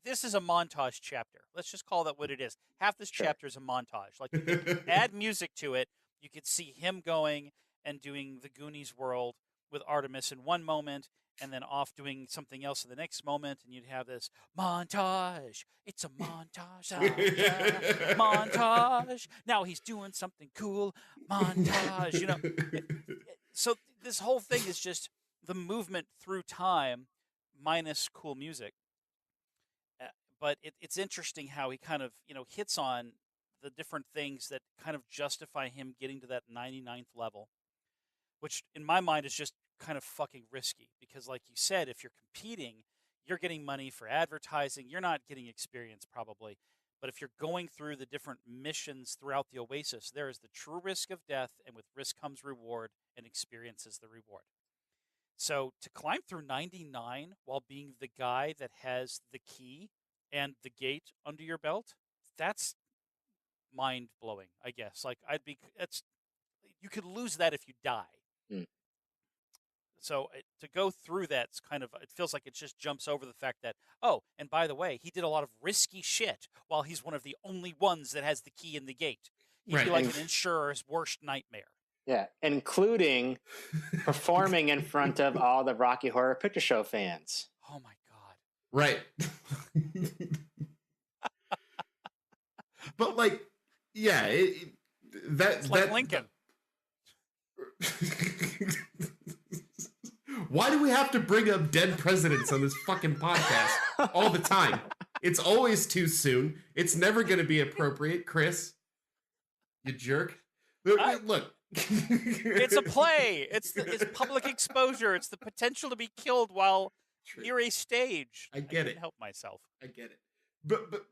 this is a montage chapter. Let's just call that what it is. Half this chapter is a montage. Like, you could add music to it. You could see him going and doing the Goonies world with Artemis in one moment, and then off doing something else in the next moment, and you'd have this montage. It's a montage. Montage. Now he's doing something cool. Montage. So this whole thing is just the movement through time minus cool music. But it's interesting how he kind of, hits on the different things that kind of justify him getting to that 99th level, which in my mind is just kind of fucking risky because, like you said, if you're competing, you're getting money for advertising. You're not getting experience probably. But if you're going through the different missions throughout the Oasis, there is the true risk of death, and with risk comes reward, and experience is the reward. So to climb through 99 while being the guy that has the key and the gate under your belt, that's mind-blowing, I guess. Like, you could lose that if you die. So to go through that's kind of, it feels like it just jumps over the fact that, oh, and by the way, he did a lot of risky shit while he's one of the only ones that has the key in the gate. He'd be like an insurer's worst nightmare. Yeah, including performing in front of all the Rocky Horror Picture Show fans. Oh, my God. Right. But, like, yeah, it's like Lincoln. Why do we have to bring up dead presidents on this fucking podcast all the time? It's always too soon. It's never going to be appropriate, Chris. You jerk. Look. It's a play. It's public exposure. It's the potential to be killed while you're a stage. I get it. Help myself. I get it. But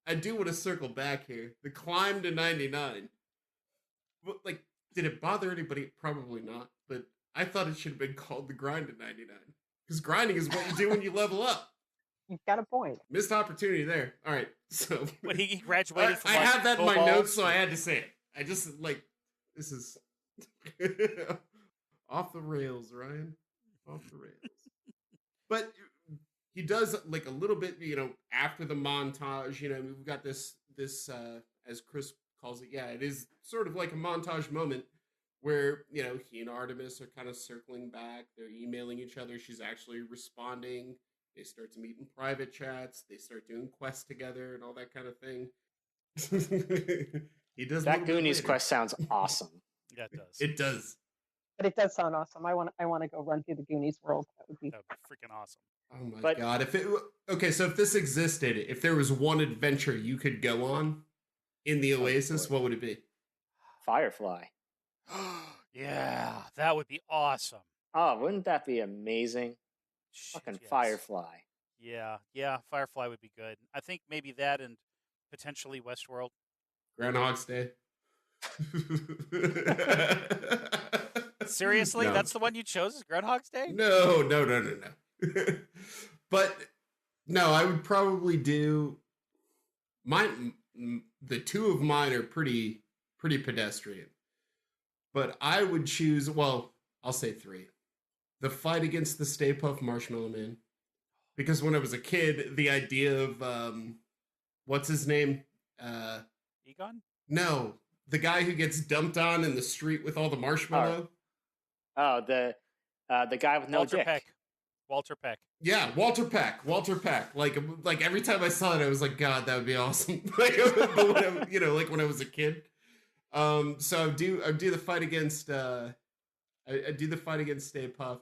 I do want to circle back here. The climb to 99. Like, did it bother anybody? Probably not. But I thought it should have been called the grind to 99. Because grinding is what you do when you level up. You've got a point. Missed opportunity there. All right. So when he graduated from I had that in my notes, so I had to say it. I just, like, this is... Off the rails, Ryan. Off the rails. But he does like a little bit, after the montage. We've got this as Chris calls it. Yeah, it is sort of like a montage moment where he and Artemis are kind of circling back. They're emailing each other. She's actually responding. They start to meet in private chats. They start doing quests together and all that kind of thing. He does that Goonies quest sounds awesome. Yeah, it does. It does. But it does sound awesome. I want to go run through the Goonies world. That would be freaking awesome. Oh my god! So if this existed, if there was one adventure you could go on in the Oasis, what would it be? Firefly. Yeah, that would be awesome. Oh, wouldn't that be amazing? Fucking yes. Firefly. Yeah, Firefly would be good. I think maybe that and potentially Westworld. Groundhog's Day. Seriously? No. That's the one you chose, is Groundhog's Day? No. But no, I would probably do the two of mine are pretty pedestrian. But I would choose, well, I'll say three. The fight against the Stay Puft Marshmallow Man. Because when I was a kid, the idea of what's his name? Egon? No, the guy who gets dumped on in the street with all the marshmallow. Oh, the guy with no Walter dick. Peck. Walter Peck. Yeah, Walter Peck. Like every time I saw it, I was like, God, that would be awesome. Like when I was a kid. So I do the fight against I do the fight against Stay Puft.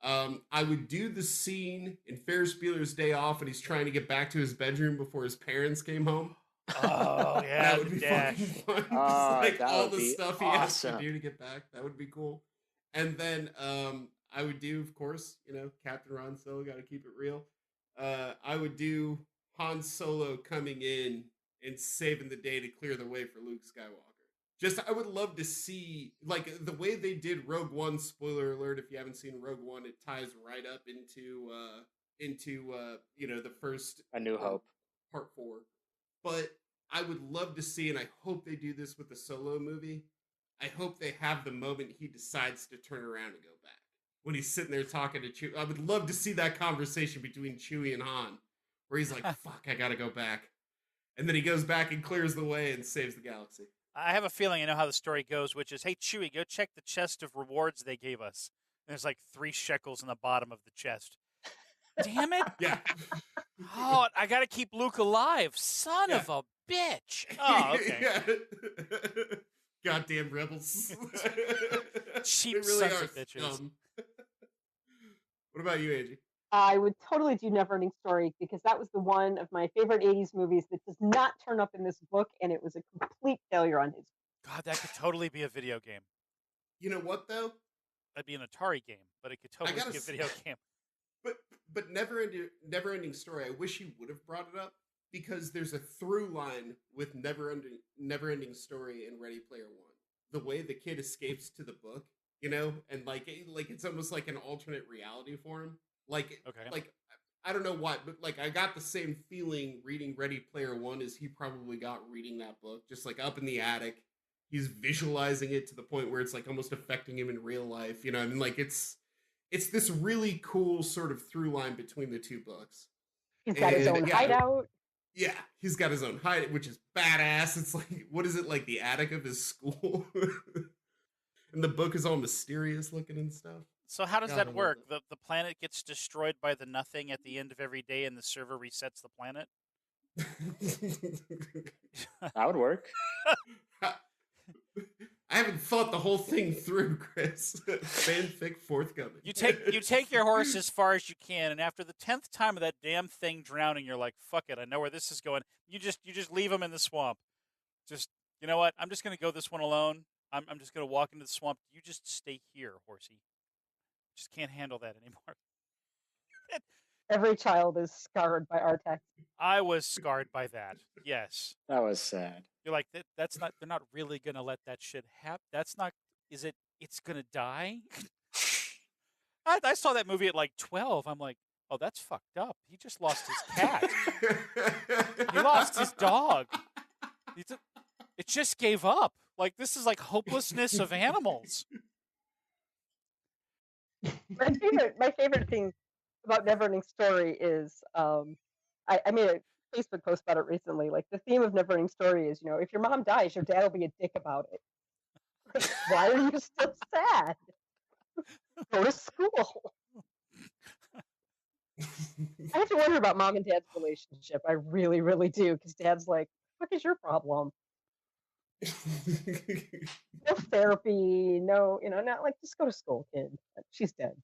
I would do the scene in Ferris Bueller's Day Off when he's trying to get back to his bedroom before his parents came home. Oh yeah, that would be fucking fun. Like all the stuff he has to do to get back. That would be cool. And then I would do, of course, Captain Ron Solo, got to keep it real. I would do Han Solo coming in and saving the day to clear the way for Luke Skywalker. Just, I would love to see, like, the way they did Rogue One, spoiler alert, if you haven't seen Rogue One, it ties right up into the first... A New Hope. Part 4. But I would love to see, and I hope they do this with the Solo movie, I hope they have the moment he decides to turn around and go back. When he's sitting there talking to Chewie. I would love to see that conversation between Chewie and Han, where he's like, fuck, I gotta go back. And then he goes back and clears the way and saves the galaxy. I have a feeling I know how the story goes, which is, hey, Chewie, go check the chest of rewards they gave us. And there's like 3 shekels in the bottom of the chest. Damn it. Yeah. Oh, I got to keep Luke alive. Son of a bitch. Oh, okay. Yeah. Goddamn rebels. Cheap really sons of bitches. What about you, Angie? I would totally do Neverending Story because that was the one of my favorite 80s movies that does not turn up in this book, and it was a complete failure on his. God, that could totally be a video game. You know what, though? That'd be an Atari game, but it could totally be a video game. But Neverending Story, I wish you would have brought it up because there's a through line with Neverending Story and Ready Player One. The way the kid escapes to the book, and like it's almost like an alternate reality for him. Like I don't know what, but like I got the same feeling reading Ready Player One as he probably got reading that book, just like up in the attic. He's visualizing it to the point where it's like almost affecting him in real life, and like it's this really cool sort of through line between the two books. He's got his own hideout. Yeah, he's got his own hideout, which is badass. It's like, what is it, like the attic of his school? And the book is all mysterious looking and stuff. So how does that work? The planet gets destroyed by the nothing at the end of every day and the server resets the planet? That would work. I haven't thought the whole thing through, Chris. Fanfic forthcoming. You take your horse as far as you can, and after the 10th time of that damn thing drowning, you're like, fuck it, I know where this is going. You just leave him in the swamp. Just, you know what? I'm just going to go this one alone. I'm just going to walk into the swamp. You just stay here, horsey. Just can't handle that anymore. Every child is scarred by our text. I was scarred by that. Yes. That was sad. You're like, that's not, they're not really going to let that shit happen. That's not, is it, it's going to die? I saw that movie at like 12. I'm like, oh, that's fucked up. He just lost his cat. He lost his dog. It just gave up. Like, this is like hopelessness of animals. My favorite thing about Neverending Story is I made a Facebook post about it recently. Like the theme of Neverending Story is, if your mom dies, your dad will be a dick about it. Like, why are you still sad? Go to school. I have to wonder about mom and dad's relationship. I really, really do, because dad's like, "What is your problem? No therapy, no, not like just go to school, kid. She's dead."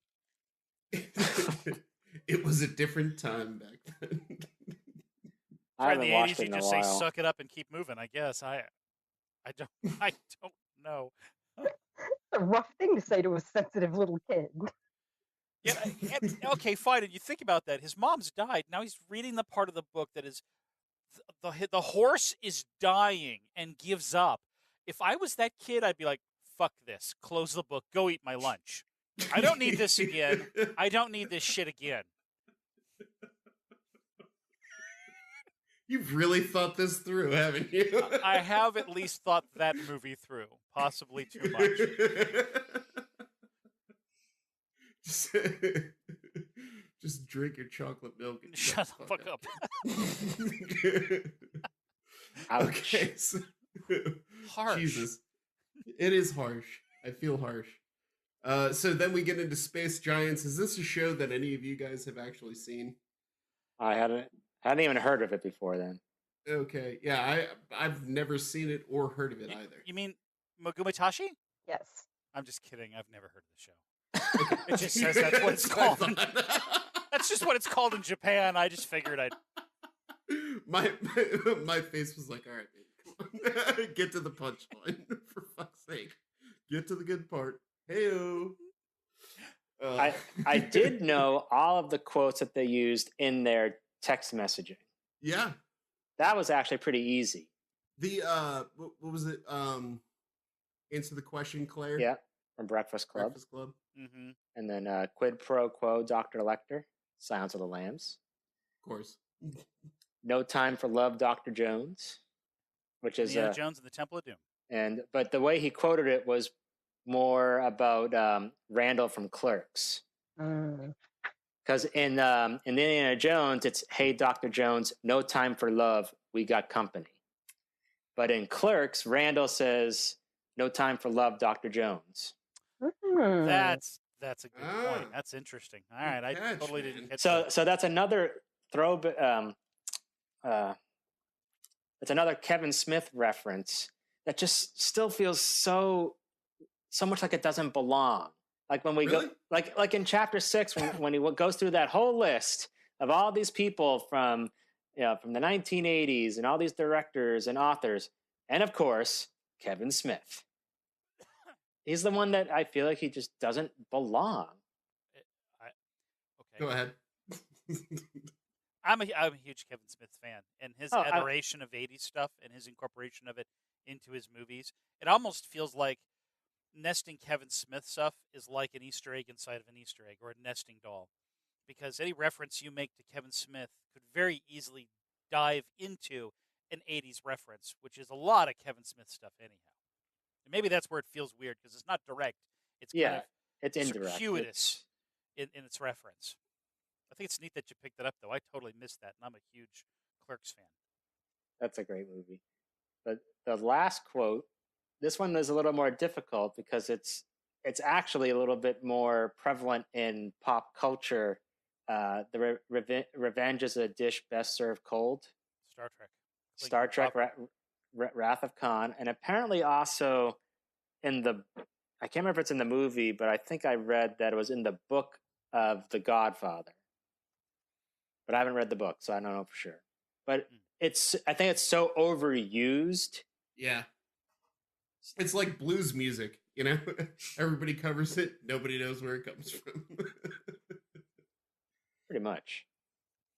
It was a different time back then. I in haven't the watched 80s, it you in a just say, while. "Suck it up and keep moving." I guess I don't know. It's a rough thing to say to a sensitive little kid. Yeah, okay, fine. And you think about that. His mom's died. Now he's reading the part of the book that is the horse is dying and gives up. If I was that kid, I'd be like, "Fuck this. Close the book. Go eat my lunch. I don't need this again. I don't need this shit again." You've really thought this through, haven't you? I have at least thought that movie through, possibly too much. Just drink your chocolate milk and Shut the fuck up. Okay, so, Harsh. Jesus, it is harsh. I feel harsh. So then we get into Space Giants. Is this a show that any of you guys have actually seen? I hadn't even heard of it before then. Okay, yeah, I've never seen it or heard of it either. You mean Mogumitashi? Yes. I'm just kidding. I've never heard of the show. It just says that's what it's called. That's just what it's called in Japan. I just figured I'd. My face was like, all right, baby, come on. Get to the punchline, for fuck's sake. Get to the good part. Hey-o. I did know all of the quotes that they used in their text messaging. Yeah. That was actually pretty easy. The what was it? Answer the question, Claire. Yeah, from Breakfast Club. Breakfast Club. Mm-hmm. And then quid pro quo, Dr. Lecter, Silence of the Lambs. Of course. No Time for Love, Dr. Jones, which is Indiana Jones and the Temple of Doom. But the way he quoted it was more about Randall from Clerks. Because in Indiana Jones, it's, "Hey, Dr. Jones, no time for love. We got company." But in Clerks, Randall says, "No time for love, Dr. Jones." That's a good point. That's interesting. All right, I totally didn't catch that. So that's another it's another Kevin Smith reference that just still feels so much like it doesn't belong. Like when we go, like in chapter 6, when he goes through that whole list of all these people from the 1980s and all these directors and authors, and of course Kevin Smith. He's the one that I feel like he just doesn't belong. Okay. Go ahead. I'm a huge Kevin Smith fan, and his adoration of 80s stuff and his incorporation of it into his movies. It almost feels like nesting Kevin Smith stuff is like an Easter egg inside of an Easter egg, or a nesting doll, because any reference you make to Kevin Smith could very easily dive into an 80s reference, which is a lot of Kevin Smith stuff anyhow. And maybe that's where it feels weird, because it's not direct. It's kind of it's indirect. circuitous in its reference. I think it's neat that you picked that up, though. I totally missed that, and I'm a huge Clerks fan. That's a great movie. But the last quote, this one is a little more difficult because it's actually a little bit more prevalent in pop culture. The revenge is a dish best served cold. Star Trek. Star Trek, Wrath of Khan, and apparently also in the, I can't remember if it's in the movie, but I think I read that it was in the book of The Godfather. But I haven't read the book, so I don't know for sure. But I think it's so overused. Yeah. It's like blues music, you know? Everybody covers it. Nobody knows where it comes from. Pretty much.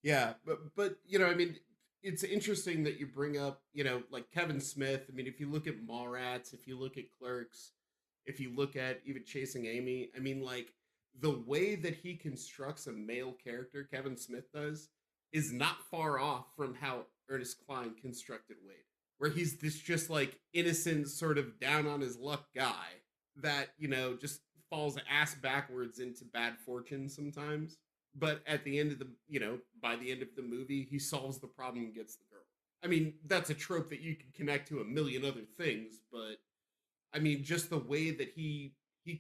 Yeah, but I mean, it's interesting that you bring up, like Kevin Smith. I mean, if you look at Mallrats, if you look at Clerks, if you look at even Chasing Amy, I mean, like, the way that he constructs a male character, Kevin Smith does, is not far off from how Ernest Cline constructed Wade, where he's this just like innocent, sort of down on his luck guy that, just falls ass backwards into bad fortune sometimes. But at the end of the, by the end of the movie, he solves the problem and gets the girl. I mean, that's a trope that you can connect to a million other things, but I mean, just the way that he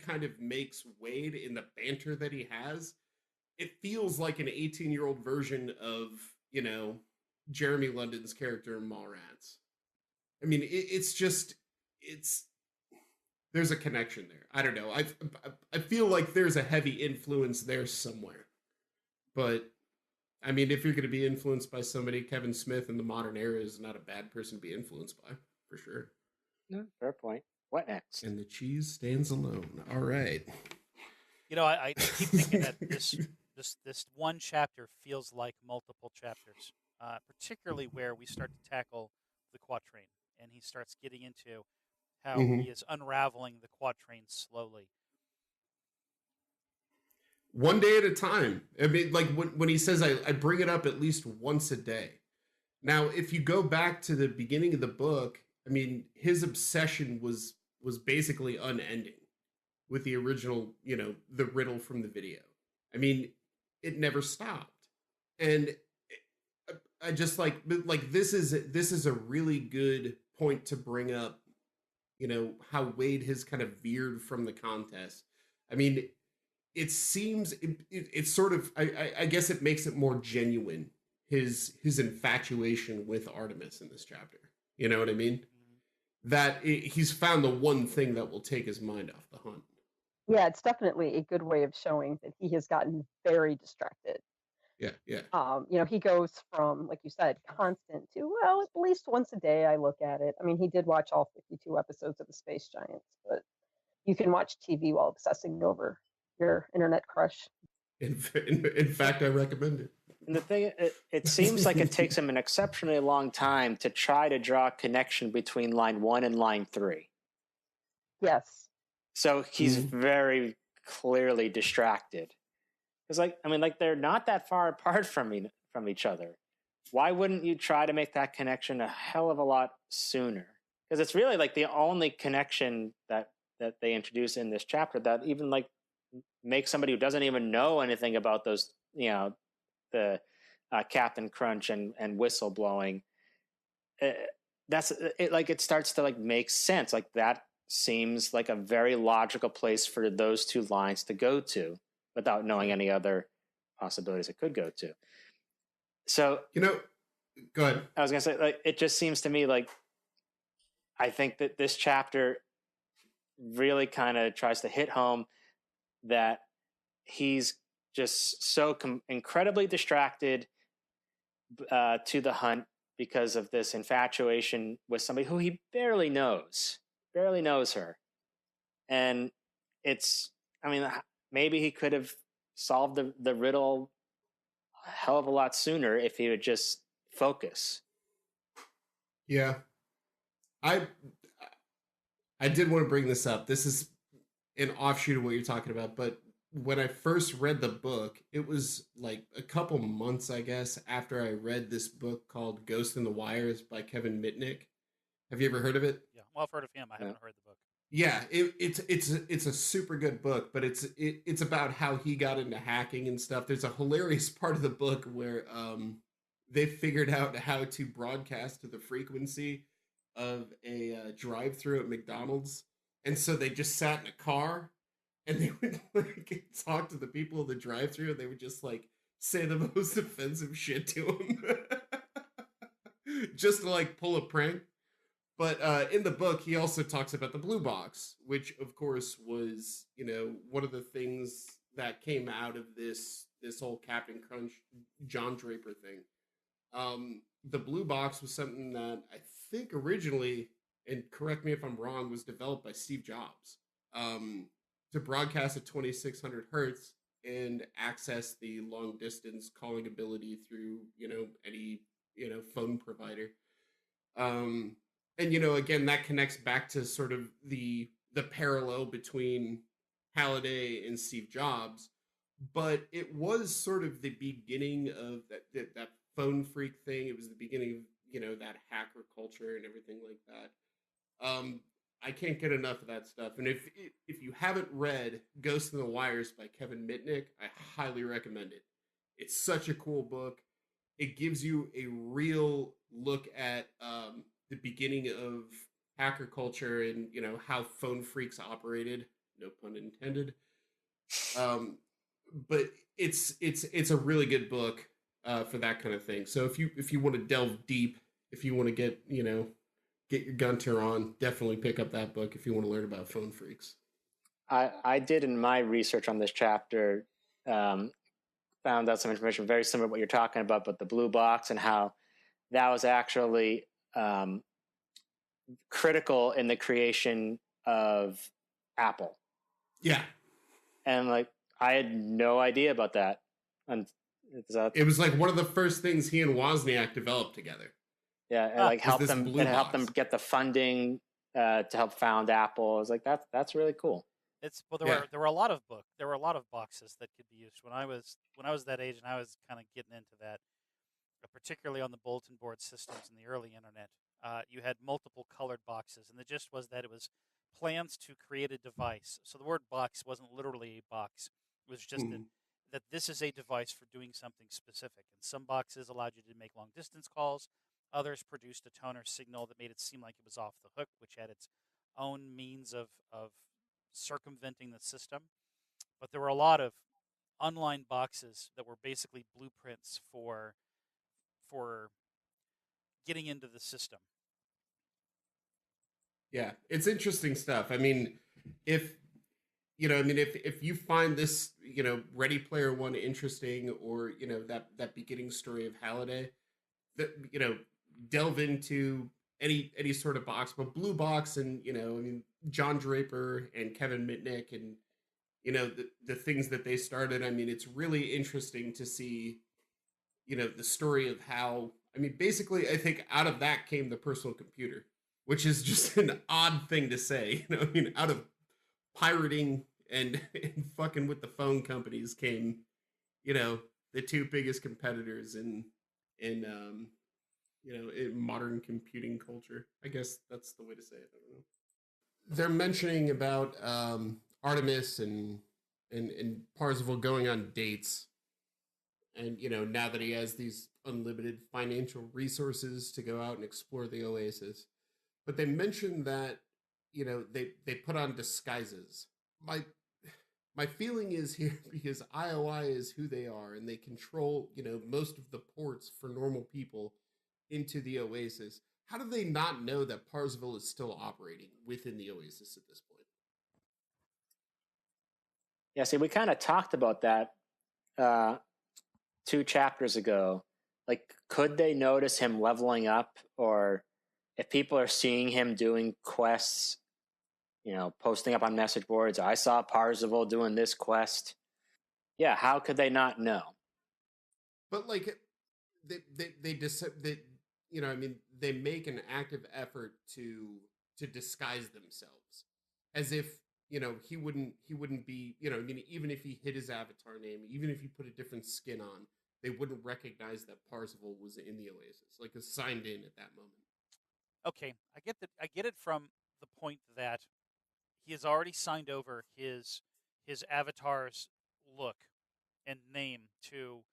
kind of makes Wade in the banter that he has, it feels like an 18-year-old version of, Jeremy London's character in Mallrats. I mean, there's a connection there. I don't know. I feel like there's a heavy influence there somewhere. But I mean, if you're going to be influenced by somebody, Kevin Smith in the modern era is not a bad person to be influenced by, for sure. No, fair point. What next? And the cheese stands alone. All right. I keep thinking that this one chapter feels like multiple chapters, particularly where we start to tackle the quatrain, and he starts getting into how he is unraveling the quatrain slowly. One day at a time. I mean, like when he says, I bring it up at least once a day. Now, if you go back to the beginning of the book, I mean, his obsession was basically unending with the original, the riddle from the video. I mean, it never stopped. And I just like this is a really good point to bring up, how Wade has kind of veered from the contest. I mean, it seems it's sort of I guess it makes it more genuine, his infatuation with Artemis in this chapter. You know what I mean? That he's found the one thing that will take his mind off the hunt. Yeah, it's definitely a good way of showing that he has gotten very distracted. Yeah. He goes from, like you said, constant to, well, at least once a day I look at it. I mean, he did watch all 52 episodes of The Space Giants, but you can watch TV while obsessing over your internet crush. In fact, I recommend it. And the thing, it seems like it takes him an exceptionally long time to try to draw a connection between line 1 and line 3. Yes. So he's very clearly distracted. Because, they're not that far apart from each other. Why wouldn't you try to make that connection a hell of a lot sooner? Because it's really like the only connection that they introduce in this chapter that even makes somebody who doesn't even know anything about those, the Captain Crunch and whistle blowing. It starts to make sense. Like that seems like a very logical place for those two lines to go to without knowing any other possibilities it could go to. So, go ahead. I was going to say, it just seems to me I think that this chapter really kind of tries to hit home that he's just so incredibly distracted to the hunt because of this infatuation with somebody who he barely knows her. And maybe he could have solved the riddle a hell of a lot sooner if he would just focus. Yeah. I did want to bring this up. This is an offshoot of what you're talking about, but when I first read the book, it was like a couple months, I guess, after I read this book called Ghost in the Wires by Kevin Mitnick. Have you ever heard of it? Yeah, well, I've heard of him. I haven't heard the book. Yeah, it's a super good book, but it's about how he got into hacking and stuff. There's a hilarious part of the book where they figured out how to broadcast to the frequency of a drive-through at McDonald's, and so they just sat in a car and they would talk to the people in the drive-through, and they would just say the most offensive shit to them, just to pull a prank. But in the book, he also talks about the blue box, which, of course, was, one of the things that came out of this whole Captain Crunch, John Draper thing. The blue box was something that I think originally, and correct me if I'm wrong, was developed by Steve Jobs to broadcast at 2600 hertz and access the long distance calling ability through, any, phone provider. And, again, that connects back to sort of the parallel between Halliday and Steve Jobs, but it was sort of the beginning of that phone freak thing. It was the beginning of, that hacker culture and everything like that. I can't get enough of that stuff. And if you haven't read Ghost in the Wires by Kevin Mitnick, I highly recommend it. It's such a cool book. It gives you a real look at the beginning of hacker culture and how phone freaks operated. No pun intended. But it's a really good book for that kind of thing. So if you want to delve deep, if you want to get your gunter on, definitely pick up that book if you want to learn about phone freaks. I did in my research on this chapter, found out some information very similar to what you're talking about, but the blue box and how that was actually critical in the creation of Apple. Yeah. And like, I had no idea about that. And it was like one of the first things he and Wozniak developed together. Yeah, and like helped them get the funding to help found Apple. I was like, that's really cool. There were a lot of boxes that could be used when I was that age, and I was kind of getting into that, particularly on the bulletin board systems in the early internet. You had multiple colored boxes, and the gist was that it was plans to create a device. So the word box wasn't literally a box; it was just that this is a device for doing something specific. And some boxes allowed you to make long distance calls. Others produced a tone or signal that made it seem like it was off the hook, which had its own means of circumventing the system. But there were a lot of online boxes that were basically blueprints for getting into the system. Yeah, it's interesting stuff. I mean, if you find this, Ready Player One interesting, or that beginning story of Halliday, that delve into any sort of box, but Blue Box and John Draper and Kevin Mitnick and the things that they started. I mean, it's really interesting to see the story of how, basically I think out of that came the personal computer, which is just an odd thing to say. Out of pirating and fucking with the phone companies came the two biggest competitors in modern computing culture. I guess that's the way to say it. I don't know. They're mentioning about Artemis and Parzival going on dates, and now that he has these unlimited financial resources to go out and explore the Oasis. But they mentioned that they put on disguises. My feeling is here, because IOI is who they are, and they control most of the ports for normal people into the Oasis. How do they not know that Parzival is still operating within the Oasis at this point? Yeah, see, we kind of talked about that 2 chapters ago. Like, could they notice him leveling up, or if people are seeing him doing quests, posting up on message boards, I saw Parzival doing this quest. Yeah, how could they not know? But like, they make an active effort to disguise themselves, as if he wouldn't be, even if he hid his avatar name, even if he put a different skin on, they wouldn't recognize that Parzival was in the Oasis, like signed in at that moment. Okay, I get that. I get it from the point that he has already signed over his avatar's look and name to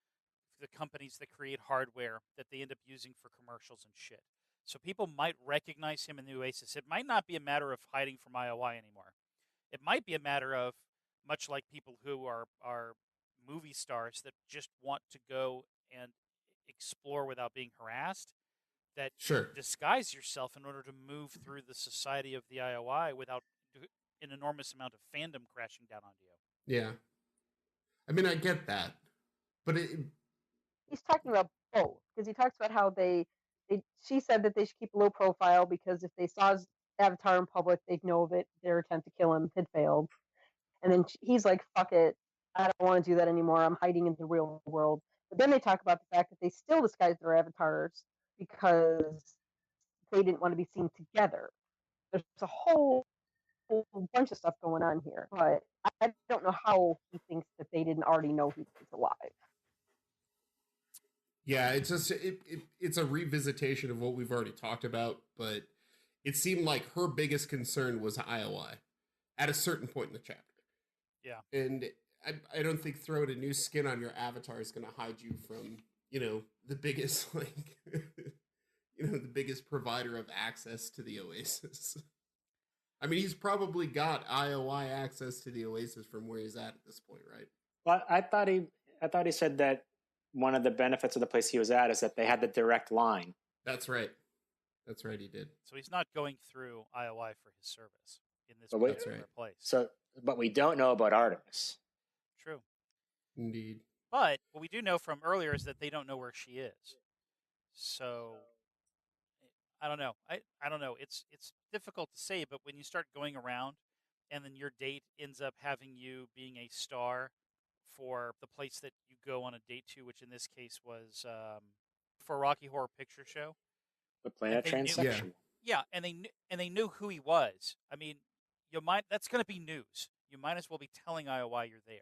the companies that create hardware that they end up using for commercials and shit. So people might recognize him in the Oasis. It might not be a matter of hiding from IOI anymore. It might be a matter of, much like people who are movie stars that just want to go and explore without being harassed, that sure, disguise yourself in order to move through the society of the IOI without an enormous amount of fandom crashing down onto you. Yeah. I get that. But he's talking about both, because he talks about how she said that they should keep a low profile, because if they saw his avatar in public, they'd know that their attempt to kill him had failed. And then he's like, fuck it, I don't want to do that anymore, I'm hiding in the real world. But then they talk about the fact that they still disguise their avatars because they didn't want to be seen together. There's a whole bunch of stuff going on here, but I don't know how he thinks that they didn't already know he was alive. Yeah, it's just it's a revisitation of what we've already talked about, but it seemed like her biggest concern was IOI at a certain point in the chapter. Yeah. And I don't think throwing a new skin on your avatar is going to hide you from, the biggest, the biggest provider of access to the Oasis. I mean, he's probably got IOI access to the Oasis from where he's at this point, right? Well, I thought he said that one of the benefits of the place he was at is that they had the direct line. That's right. That's right, he did. So he's not going through IOI for his service in this particular place. So, but we don't know about Artemis. True. Indeed. But what we do know from earlier is that they don't know where she is. So I don't know. I don't know. It's difficult to say, but when you start going around and then your date ends up having you being a star for the place that you go on a date to, which in this case was for Rocky Horror Picture Show. The Planet Transsexual. Yeah, and they knew who he was. I mean, that's going to be news. You might as well be telling IOI you're there.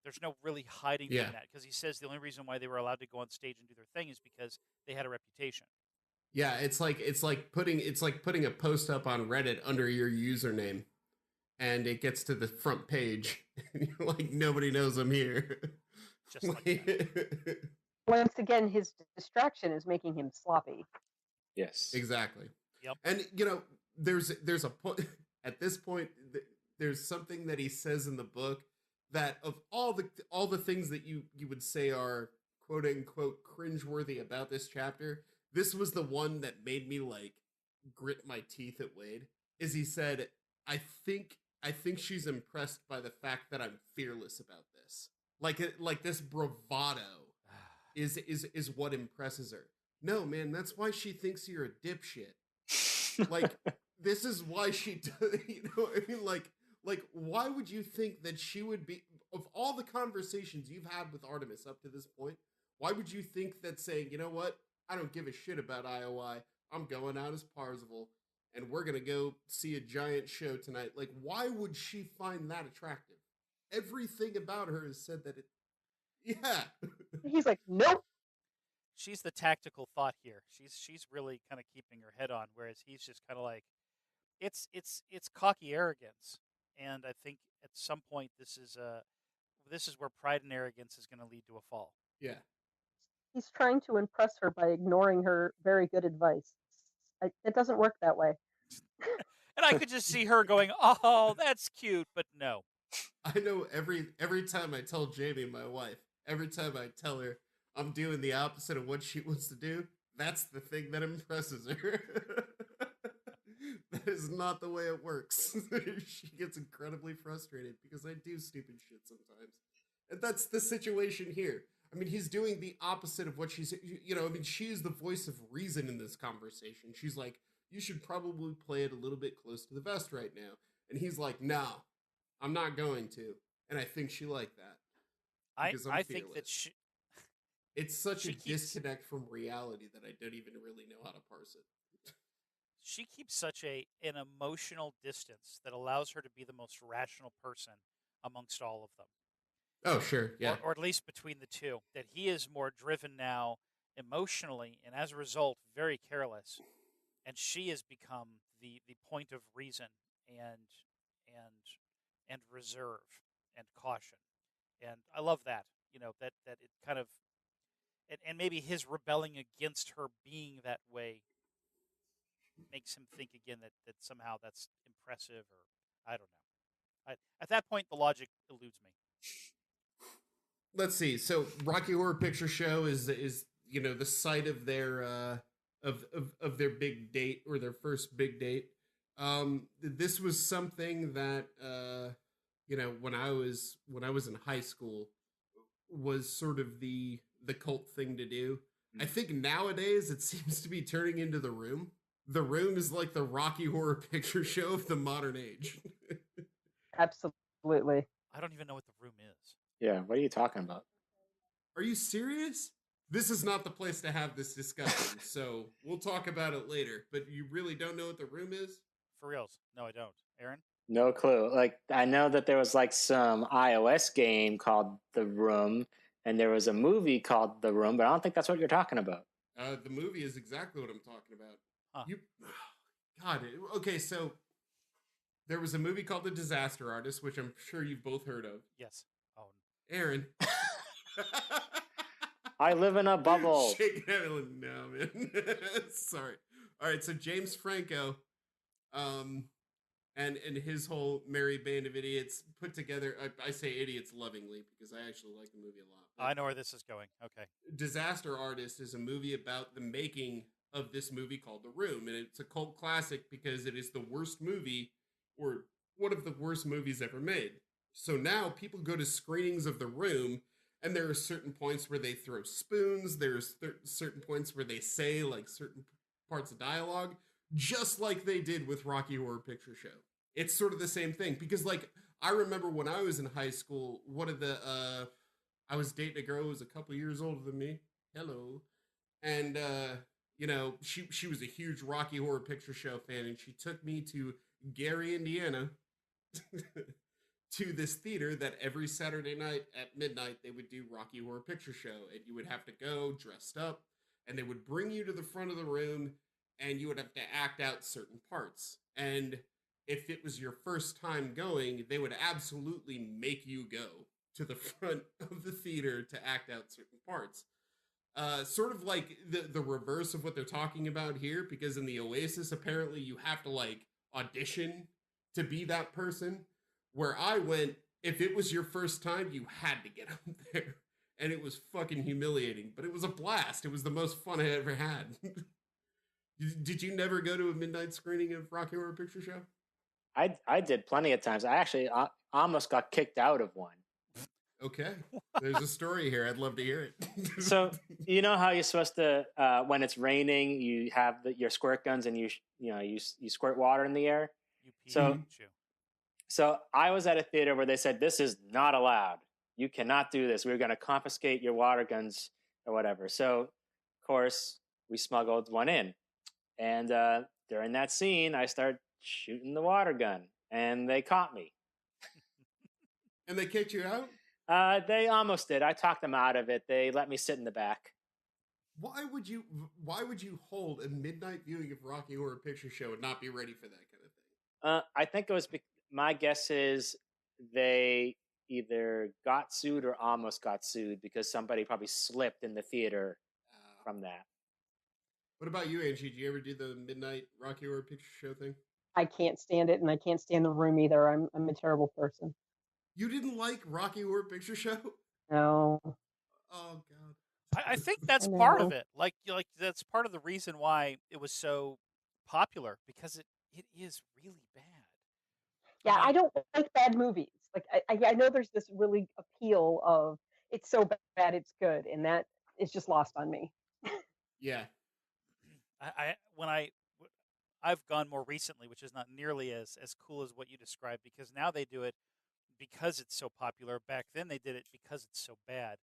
There's no really hiding from that, because he says the only reason why they were allowed to go on stage and do their thing is because they had a reputation. Yeah, it's like putting a post up on Reddit under your username, and it gets to the front page. And you're like, nobody knows I'm here. Just like that. Once again, his distraction is making him sloppy. Yes, exactly. Yep. And there's a point at this point. There's something that he says in the book that of all the things that you would say are quote unquote cringeworthy about this chapter, this was the one that made me like grit my teeth at Wade. Is he said, I think she's impressed by the fact that I'm fearless about this. Like this bravado is what impresses her. No, man, that's why she thinks you're a dipshit. Like, this is why she does, I mean, like, why would you think that she would be, of all the conversations you've had with Artemis up to this point, why would you think that saying, you know what, I don't give a shit about IOI, I'm going out as Parzival, and we're going to go see a giant show tonight. Like, why would she find that attractive? Everything about her has said that yeah. He's like, nope. She's the tactical thought here. She's really kind of keeping her head on, whereas he's just kind of like, it's cocky arrogance. And I think at some point this is where pride and arrogance is going to lead to a fall. Yeah. He's trying to impress her by ignoring her very good advice. It doesn't work that way. And I could just see her going, "Oh, that's cute," but no. I know every time I tell Jamie, my wife, every time I tell her I'm doing the opposite of what she wants to do, that's the thing that impresses her. That is not the way it works. She gets incredibly frustrated because I do stupid shit sometimes. And that's the situation here. I mean, he's doing the opposite of what she's, she's the voice of reason in this conversation. She's like, you should probably play it a little bit close to the vest right now. And he's like, no, I'm not going to. And I think she liked that. I think that it's such a disconnect from reality that I don't even really know how to parse it. She keeps such an emotional distance that allows her to be the most rational person amongst all of them. Oh, sure, yeah. Or at least between the two. That he is more driven now emotionally, and as a result, very careless. And she has become the point of reason and reserve and caution. And I love that. That it kind of, and maybe his rebelling against her being that way makes him think again that somehow that's impressive, or I don't know. At that point, the logic eludes me. Let's see. So, Rocky Horror Picture Show is the site of their of their big date, or their first big date. This was something that when I was in high school was sort of the cult thing to do. I think nowadays it seems to be turning into The Room. The Room is like the Rocky Horror Picture Show of the modern age. Absolutely. I don't even know what The Room is. Yeah, what are you talking about? Are you serious? This is not the place to have this discussion, so we'll talk about it later. But you really don't know what The Room is? For reals? No, I don't. Aaron? No clue. Like, I know that there was like some iOS game called The Room, and there was a movie called The Room, but I don't think that's what you're talking about. The movie is exactly what I'm talking about. Huh. God, okay, so there was a movie called The Disaster Artist, which I'm sure you've both heard of. Yes. Oh, Aaron. I live in a bubble. Shaking head, no, man. Sorry. All right, so James Franco, and his whole merry band of idiots put together. I say idiots lovingly because I actually like the movie a lot. I know where this is going. Okay. Disaster Artist is a movie about the making of this movie called The Room, and it's a cult classic because it is the worst movie or one of the worst movies ever made. So now people go to screenings of The Room, and there are certain points where they throw spoons. There's certain points where they say like certain parts of dialogue, just like they did with Rocky Horror Picture Show. It's sort of the same thing because, like, I remember when I was in high school, one of the I was dating a girl who was a couple years older than me. Hello, and you know, she was a huge Rocky Horror Picture Show fan, and she took me to Gary, Indiana, to this theater that every Saturday night at midnight they would do Rocky Horror Picture Show, and you would have to go dressed up, and they would bring you to the front of the room, and you would have to act out certain parts. And if it was your first time going, they would absolutely make you go to the front of the theater to act out certain parts. Sort of like the reverse of what they're talking about here, because in the Oasis, apparently you have to like audition to be that person. Where I went, if it was your first time, you had to get up there. And it was fucking humiliating, but it was a blast. It was the most fun I ever had. Did you never go to a midnight screening of Rocky Horror Picture Show? I did plenty of times. I actually almost got kicked out of one. Okay, there's a story here. I'd love to hear it. So you know how you're supposed to when it's raining, you have your squirt guns and you squirt water in the air. You pee. So so I was at a theater where they said this is not allowed. You cannot do this. We're going to confiscate your water guns or whatever. So of course we smuggled one in, and during that scene, I started shooting the water gun, and they caught me. And they kicked you out? They almost did. I talked them out of it. They let me sit in the back. Why would you hold a midnight viewing of Rocky Horror Picture Show and not be ready for that kind of thing? I think it was. My guess is they either got sued or almost got sued because somebody probably slipped in the theater from that. What about you, Angie? Do you ever do the midnight Rocky Horror Picture Show thing? I can't stand it, and I can't stand The Room either. I'm a terrible person. You didn't like Rocky Horror Picture Show? No. Oh God. I think that's part of it. Like that's part of the reason why it was so popular, because it is really bad. Yeah, I don't like bad movies. Like I know there's this really appeal of it's so bad it's good, and that is just lost on me. Yeah. I've gone more recently, which is not nearly as cool as what you described, because now they do it because it's so popular. Back then they did it because it's so bad.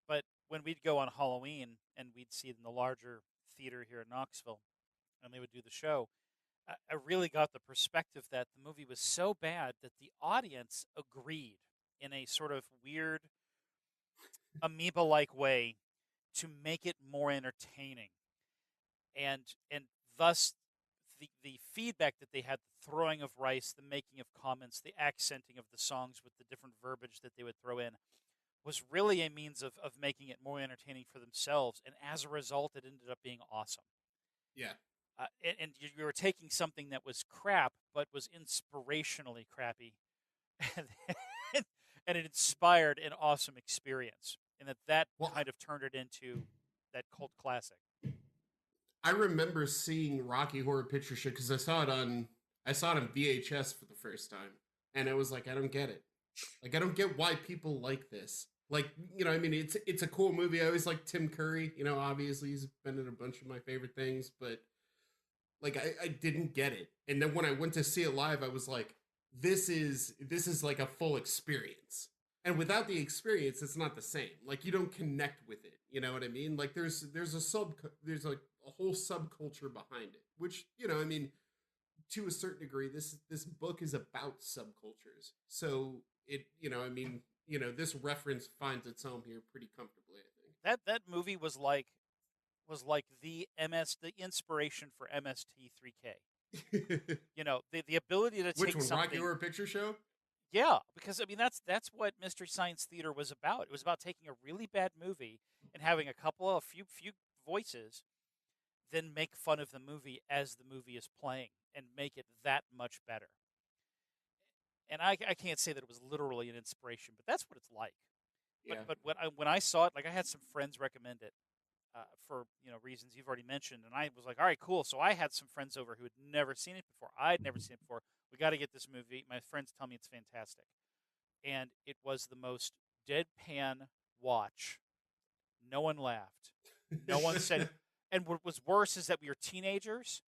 But when we'd go on Halloween and we'd see it in the larger theater here in Knoxville, and they would do the show, I really got the perspective that the movie was so bad that the audience agreed in a sort of weird amoeba-like way to make it more entertaining. And thus the feedback that they had, the throwing of rice, the making of comments, the accenting of the songs with the different verbiage that they would throw in, was really a means of making it more entertaining for themselves. And as a result, it ended up being awesome. Yeah. And you were taking something that was crap, but was inspirationally crappy. And it inspired an awesome experience. And that kind of turned it into that cult classic. I remember seeing Rocky Horror Picture Show because I saw it on VHS for the first time, and I was like, I don't get it. Like, I don't get why people like this. Like, you know, I mean, it's a cool movie. I always like Tim Curry. You know, obviously he's been in a bunch of my favorite things, but like I didn't get it. And then when I went to see it live, I was like, this is like a full experience. And without the experience, it's not the same. Like, you don't connect with it. You know what I mean? Like, there's like a whole subculture behind it, which, you know, I mean, to a certain degree, this book is about subcultures. So it, you know, I mean, you know, this reference finds its home here pretty comfortably, I think. That movie was like the inspiration for MST3K. You know, the ability to Which take one? something. Rocky Horror Picture Show? Yeah, because I mean that's what Mystery Science Theater was about. It was about taking a really bad movie and having a few voices, then make fun of the movie as the movie is playing and make it that much better. And I can't say that it was literally an inspiration, but that's what it's like. Yeah. But when I saw it, like I had some friends recommend it for reasons you've already mentioned, and I was like, all right, cool. So I had some friends over who had never seen it before. I'd never seen it before. We got to get this movie. My friends tell me it's fantastic, and it was the most deadpan watch. No one laughed. No one said. And what was worse is that we were teenagers,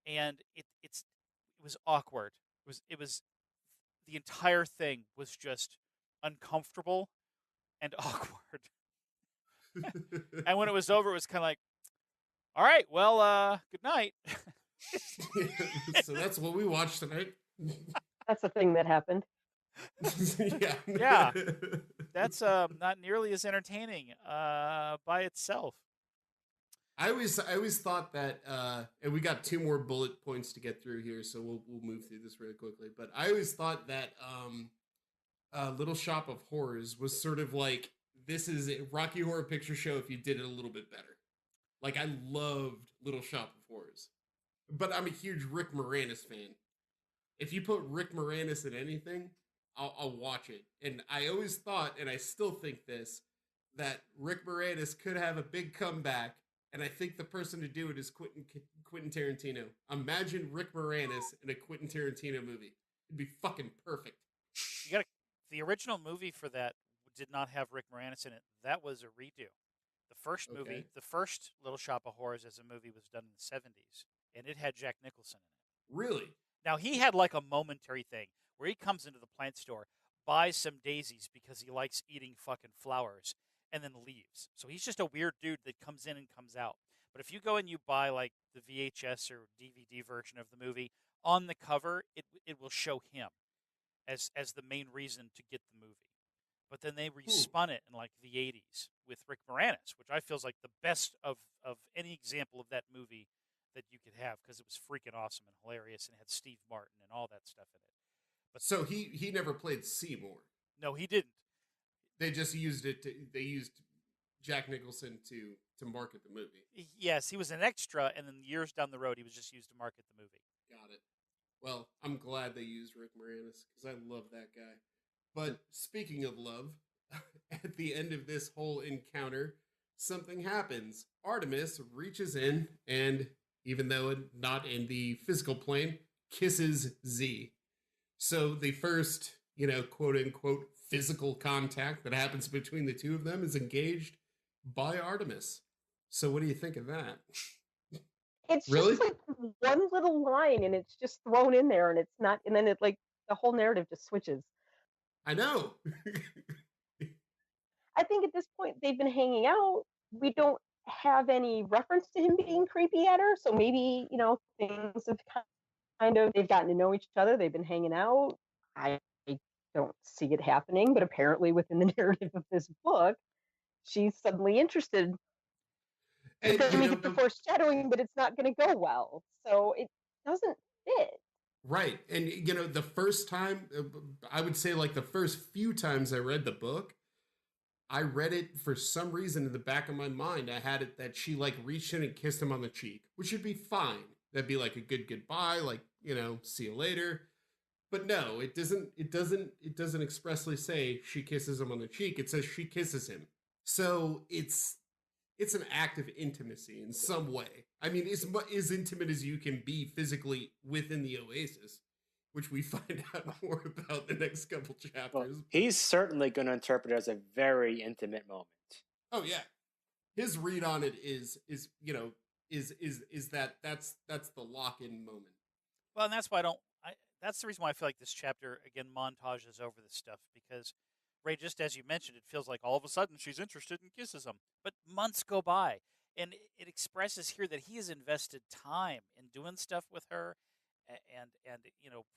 and it was awkward. It was the entire thing was just uncomfortable and awkward. And when it was over, it was kind of like, all right, well, good night. So that's what we watched tonight. That's the thing that happened. Yeah. Yeah. That's not nearly as entertaining by itself. I always thought that, and we got 2 more bullet points to get through here, so we'll move through this really quickly. But I always thought that Little Shop of Horrors was sort of like, this is a Rocky Horror Picture Show if you did it a little bit better. Like, I loved Little Shop of Horrors, but I'm a huge Rick Moranis fan. If you put Rick Moranis in anything, I'll watch it. And I always thought, and I still think this, that Rick Moranis could have a big comeback. And I think the person to do it is Quentin Tarantino. Imagine Rick Moranis in a Quentin Tarantino movie. It'd be fucking perfect. The original movie for that did not have Rick Moranis in it. That was a redo. The first movie, the first Little Shop of Horrors as a movie was done in the 70s, and it had Jack Nicholson in it. Really? Now, he had like a momentary thing where he comes into the plant store, buys some daisies because he likes eating fucking flowers, and then leaves. So he's just a weird dude that comes in and comes out. But if you go and you buy like the VHS or DVD version of the movie, on the cover, it will show him as the main reason to get the movie. But then they respun it in like the 80s with Rick Moranis, which I feel is like the best of any example of that movie that you could have, because it was freaking awesome and hilarious and it had Steve Martin and all that stuff in it. But so he never played Seymour. No, he didn't. They just used it. They used Jack Nicholson to market the movie. Yes, he was an extra, and then years down the road, he was just used to market the movie. Got it. Well, I'm glad they used Rick Moranis because I love that guy. But speaking of love, at the end of this whole encounter, something happens. Artemis reaches in and, even though not in the physical plane, kisses Z. So the first, quote unquote, physical contact that happens between the two of them is engaged by Artemis. So what do you think of that? It's Really? just like one little line, and it's just thrown in there, and it's not, and then it like the whole narrative just switches. I know. I think at this point they've been hanging out. We don't have any reference to him being creepy at her, so maybe things have they've gotten to know each other. They've been hanging out. I don't see it happening, but apparently within the narrative of this book, she's suddenly interested. And then we get the foreshadowing, but it's not going to go well. So it doesn't fit. Right. And, the first time, I would say like the first few times I read the book, I read it for some reason in the back of my mind. I had it that she like reached in and kissed him on the cheek, which would be fine. That'd be like a good goodbye, like, see you later. But no, it doesn't expressly say she kisses him on the cheek. It says she kisses him. So it's an act of intimacy in some way. I mean, it's as intimate as you can be physically within the Oasis, which we find out more about the next couple chapters. Well, he's certainly going to interpret it as a very intimate moment. Oh yeah, his read on it is that that's the lock-in moment. Well, and that's why that's the reason why I feel like this chapter again montages over this stuff, because Ray, just as you mentioned, it feels like all of a sudden she's interested and kisses him. But months go by, and it expresses here that he has invested time in doing stuff with her, and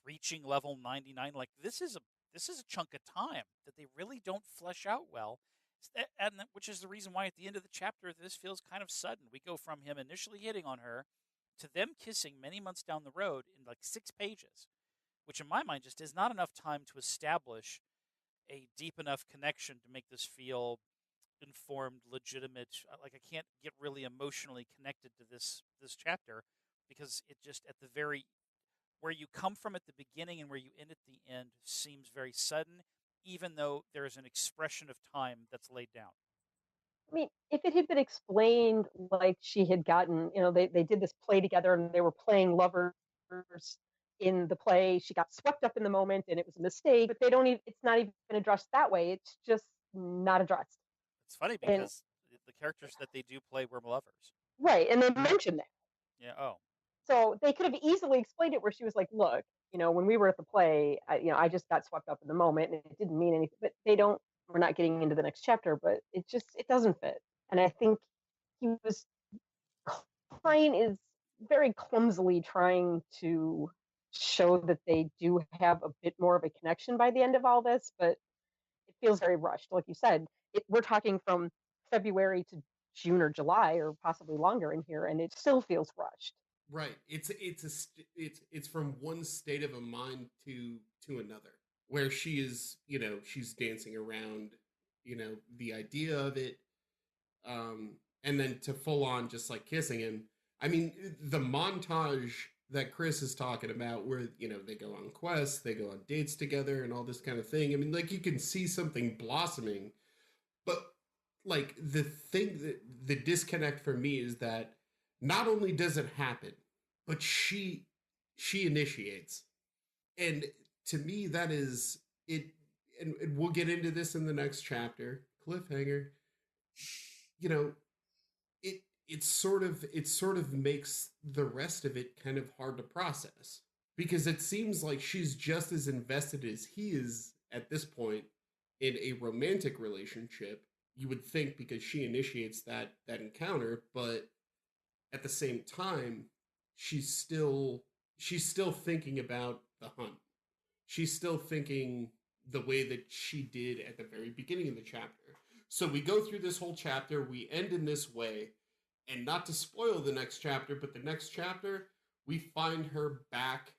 reaching level 99. Like this is a chunk of time that they really don't flesh out well, and which is the reason why at the end of the chapter this feels kind of sudden. We go from him initially hitting on her to them kissing many months down the road in like 6 pages, which in my mind just is not enough time to establish a deep enough connection to make this feel informed, legitimate. Like I can't get really emotionally connected to this chapter because it just at the very where you come from at the beginning and where you end at the end seems very sudden, even though there is an expression of time that's laid down. I mean, if it had been explained like she had gotten, they did this play together and they were playing lovers in the play. She got swept up in the moment and it was a mistake, but they don't even, it's not even addressed that way. It's just not addressed. It's funny because the characters that they do play were lovers. Right. And they mentioned that. Yeah. Oh. So they could have easily explained it where she was like, look, when we were at the play, I just got swept up in the moment and it didn't mean anything, but we're not getting into the next chapter, but it doesn't fit. And I think Cline is very clumsily trying to show that they do have a bit more of a connection by the end of all this, but it feels very rushed. Like you said, we're talking from February to June or July or possibly longer in here, and it still feels rushed. Right. It's from one state of a mind to another, where she is, she's dancing around, the idea of it, and then to full on just like kissing him. I mean, the montage that Chris is talking about, where they go on quests, they go on dates together, and all this kind of thing. I mean, like you can see something blossoming, but like the thing that the disconnect for me is that not only does it happen, but she initiates. And to me, that is it. And we'll get into this in the next chapter. Cliffhanger. It sort of makes the rest of it kind of hard to process, because it seems like she's just as invested as he is at this point in a romantic relationship. You would think, because she initiates that encounter, but at the same time, she's still thinking about the hunt. She's still thinking the way that she did at the very beginning of the chapter. So we go through this whole chapter, we end in this way, and not to spoil the next chapter, but the next chapter, we find her back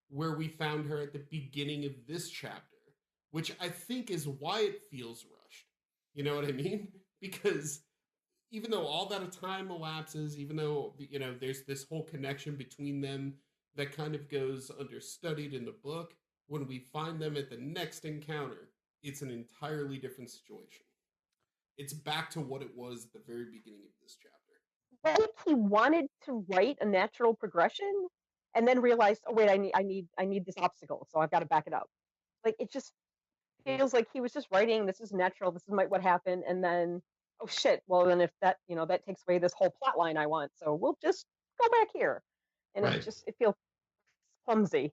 where we found her at the beginning of this chapter, which I think is why it feels rushed. You know what I mean? Because even though all that time elapses, even though, there's this whole connection between them that kind of goes understudied in the book, when we find them at the next encounter, it's an entirely different situation. It's back to what it was at the very beginning of this chapter. I think he wanted to write a natural progression and then realized, oh wait, I need this obstacle, so I've got to back it up. Like it just feels like he was just writing, this is natural, this is what happened, and then, oh shit, well then if that that takes away this whole plot line I want, so we'll just go back here. And right. It feels clumsy.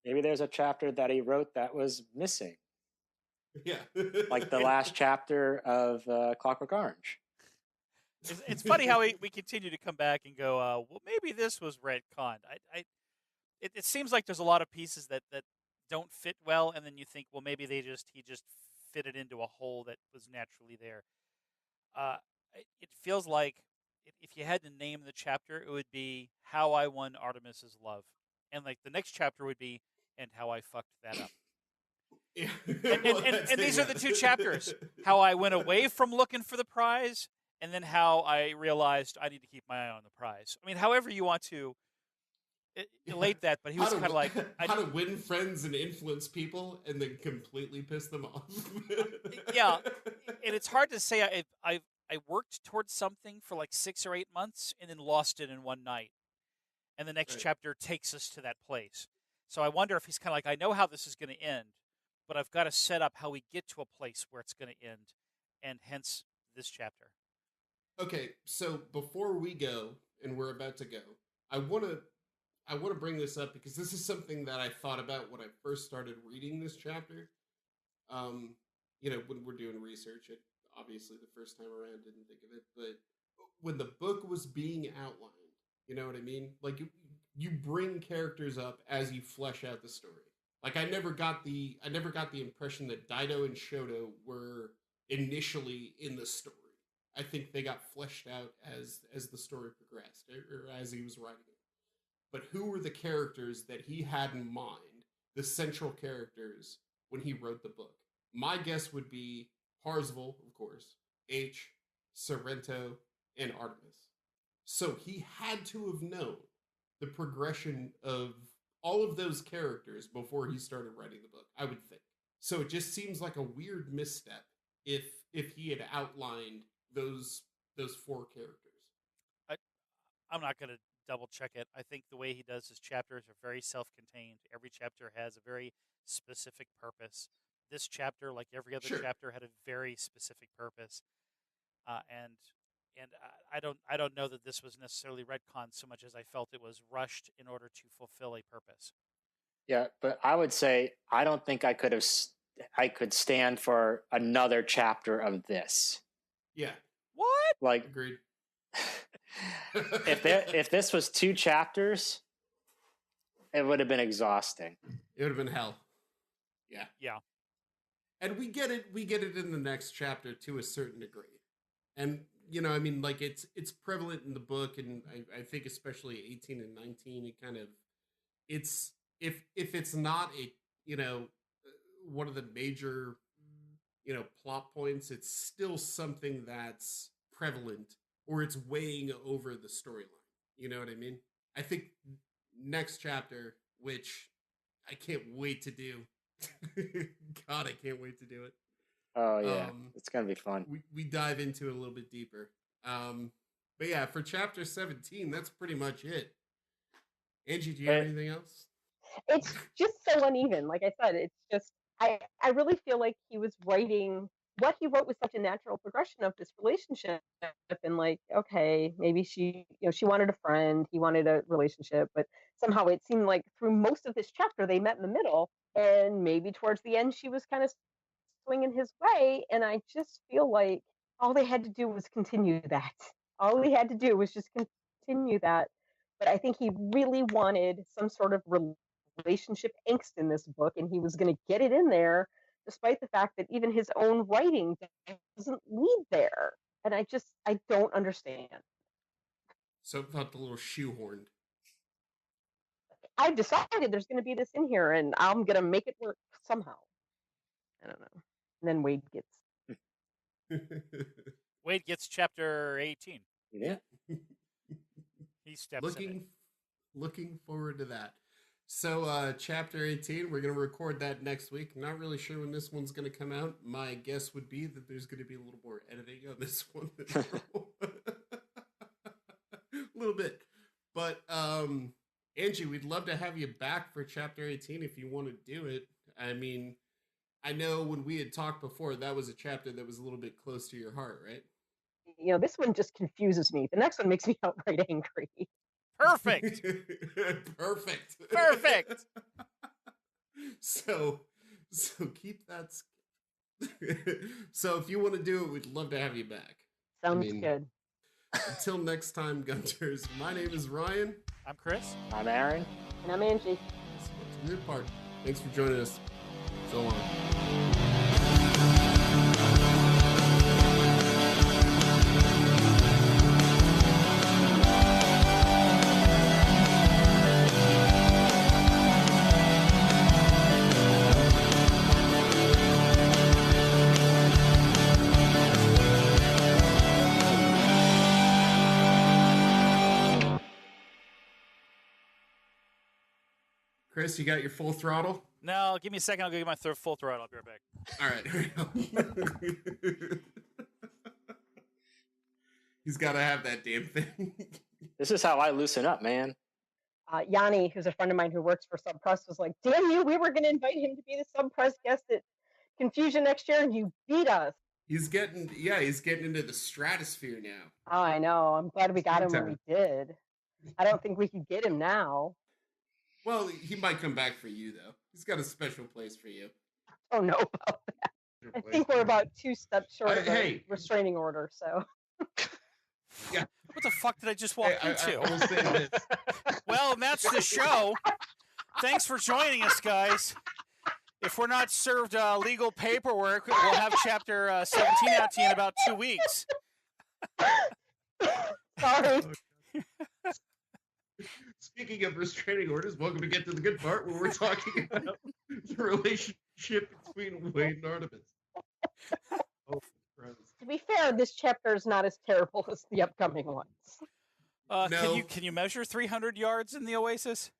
Maybe there's a chapter that he wrote that was missing. Yeah. Like the last chapter of Clockwork Orange. It's funny how we continue to come back and go, well, maybe this was retconned. It seems like there's a lot of pieces that don't fit well, and then you think, well, maybe he just fit it into a hole that was naturally there. It feels like if you had to name the chapter, it would be How I Won Artemis's Love. And like the next chapter would be And How I Fucked That Up. Yeah. And these are the two chapters. How I went away from looking for the prize, and then how I realized I need to keep my eye on the prize. I mean, however you want to elate that, but he was kind of like... How to win friends and influence people and then completely piss them off. Yeah, and it's hard to say. I worked towards something for like 6 or 8 months and then lost it in one night. And the next chapter takes us to that place. So I wonder if he's kind of like, I know how this is going to end, but I've got to set up how we get to a place where it's going to end, and hence this chapter. Okay, so before we go, and we're about to go, I want to bring this up because this is something that I thought about when I first started reading this chapter. When we're doing research, obviously the first time around didn't think of it, but when the book was being outlined, you know what I mean? Like you bring characters up as you flesh out the story. Like I never got the impression that Dido and Shoto were initially in the story. I think they got fleshed out as the story progressed, or as he was writing it. but who were the characters that he had in mind, the central characters, when he wrote the book? My guess would be Parzival, of course, H, Sorrento, and Artemis. So he had to have known the progression of all of those characters before he started writing the book, I would think. So it just seems like a weird misstep if he had outlined those 4 characters. I'm not going to double check it. I think the way he does his chapters are very self-contained. Every chapter has a very specific purpose. This chapter, like every other chapter, had a very specific purpose, and I don't know that this was necessarily retconned so much as I felt it was rushed in order to fulfill a purpose. Yeah, but I would say I don't think I could stand for another chapter of this. Yeah. What? Like, agreed. if this was 2 chapters, it would have been exhausting. It would have been hell. Yeah. Yeah. And we get it in the next chapter to a certain degree. And, you know, I mean, like, it's prevalent in the book, and I think especially 18 and 19, it kind of, it's, if it's not a, you know, one of the major, you know, plot points, it's still something that's prevalent, or it's weighing over the storyline. You know what I mean? I think next chapter, which I can't wait to do. God, I can't wait to do it. Oh yeah, it's gonna be fun. We dive into it a little bit deeper. But yeah, for chapter 17, that's pretty much it. Angie, do you have anything else? It's just so uneven. Like I said, it's just I really feel like he was writing what he wrote was such a natural progression of this relationship, and like, okay, maybe she wanted a friend, he wanted a relationship, but somehow it seemed like through most of this chapter they met in the middle, and maybe towards the end she was kind of swinging his way, and I just feel like all they had to do was continue that. All he had to do was just continue that. But I think he really wanted some sort of relationship angst in this book, and he was going to get it in there, despite the fact that even his own writing doesn't lead there. And I don't understand. So it felt a little shoehorned. I've decided there's going to be this in here, and I'm going to make it work somehow. I don't know. And then Wade gets chapter 18. Yeah. He steps looking forward to that. So chapter 18, we're going to record that next week. Not really sure when this one's going to come out. My guess would be that there's going to be a little more editing on this one. A little bit. But Angie, we'd love to have you back for chapter 18 if you want to do it. I mean, I know when we had talked before, that was a chapter that was a little bit close to your heart, right? You know, this one just confuses me. The next one makes me outright angry. Perfect. Perfect. So keep that. So if you want to do it, we'd love to have you back. Sounds good. Until next time, Gunters. My name is Ryan. I'm Chris. I'm Aaron. And I'm Angie. That's the good part. Thanks for joining us. So long. Chris, you got your full throttle? No, give me a second. I'll go get my full throttle. I'll be right back. All right. He's got to have that damn thing. This is how I loosen up, man. Yanni, who's a friend of mine who works for Sub Press, was like, damn you, we were going to invite him to be the Sub Press guest at Confusion next year, and you beat us. He's getting into the stratosphere now. Oh, I know. I'm glad we got him when we did. I don't think we could get him now. Well, he might come back for you, though. He's got a special place for you. I don't know about that. I think we're about 2 steps short of a restraining order, so. Yeah. What the fuck did I just walk into? I will say this. Well, and that's the show. Thanks for joining us, guys. If we're not served legal paperwork, we'll have chapter 17 out to you in about 2 weeks. Sorry. Speaking of restraining orders, welcome to get to the good part where we're talking about the relationship between Wade and Artemis. Oh, Christ. To be fair, this chapter is not as terrible as the upcoming ones. Can you measure 300 yards in the Oasis?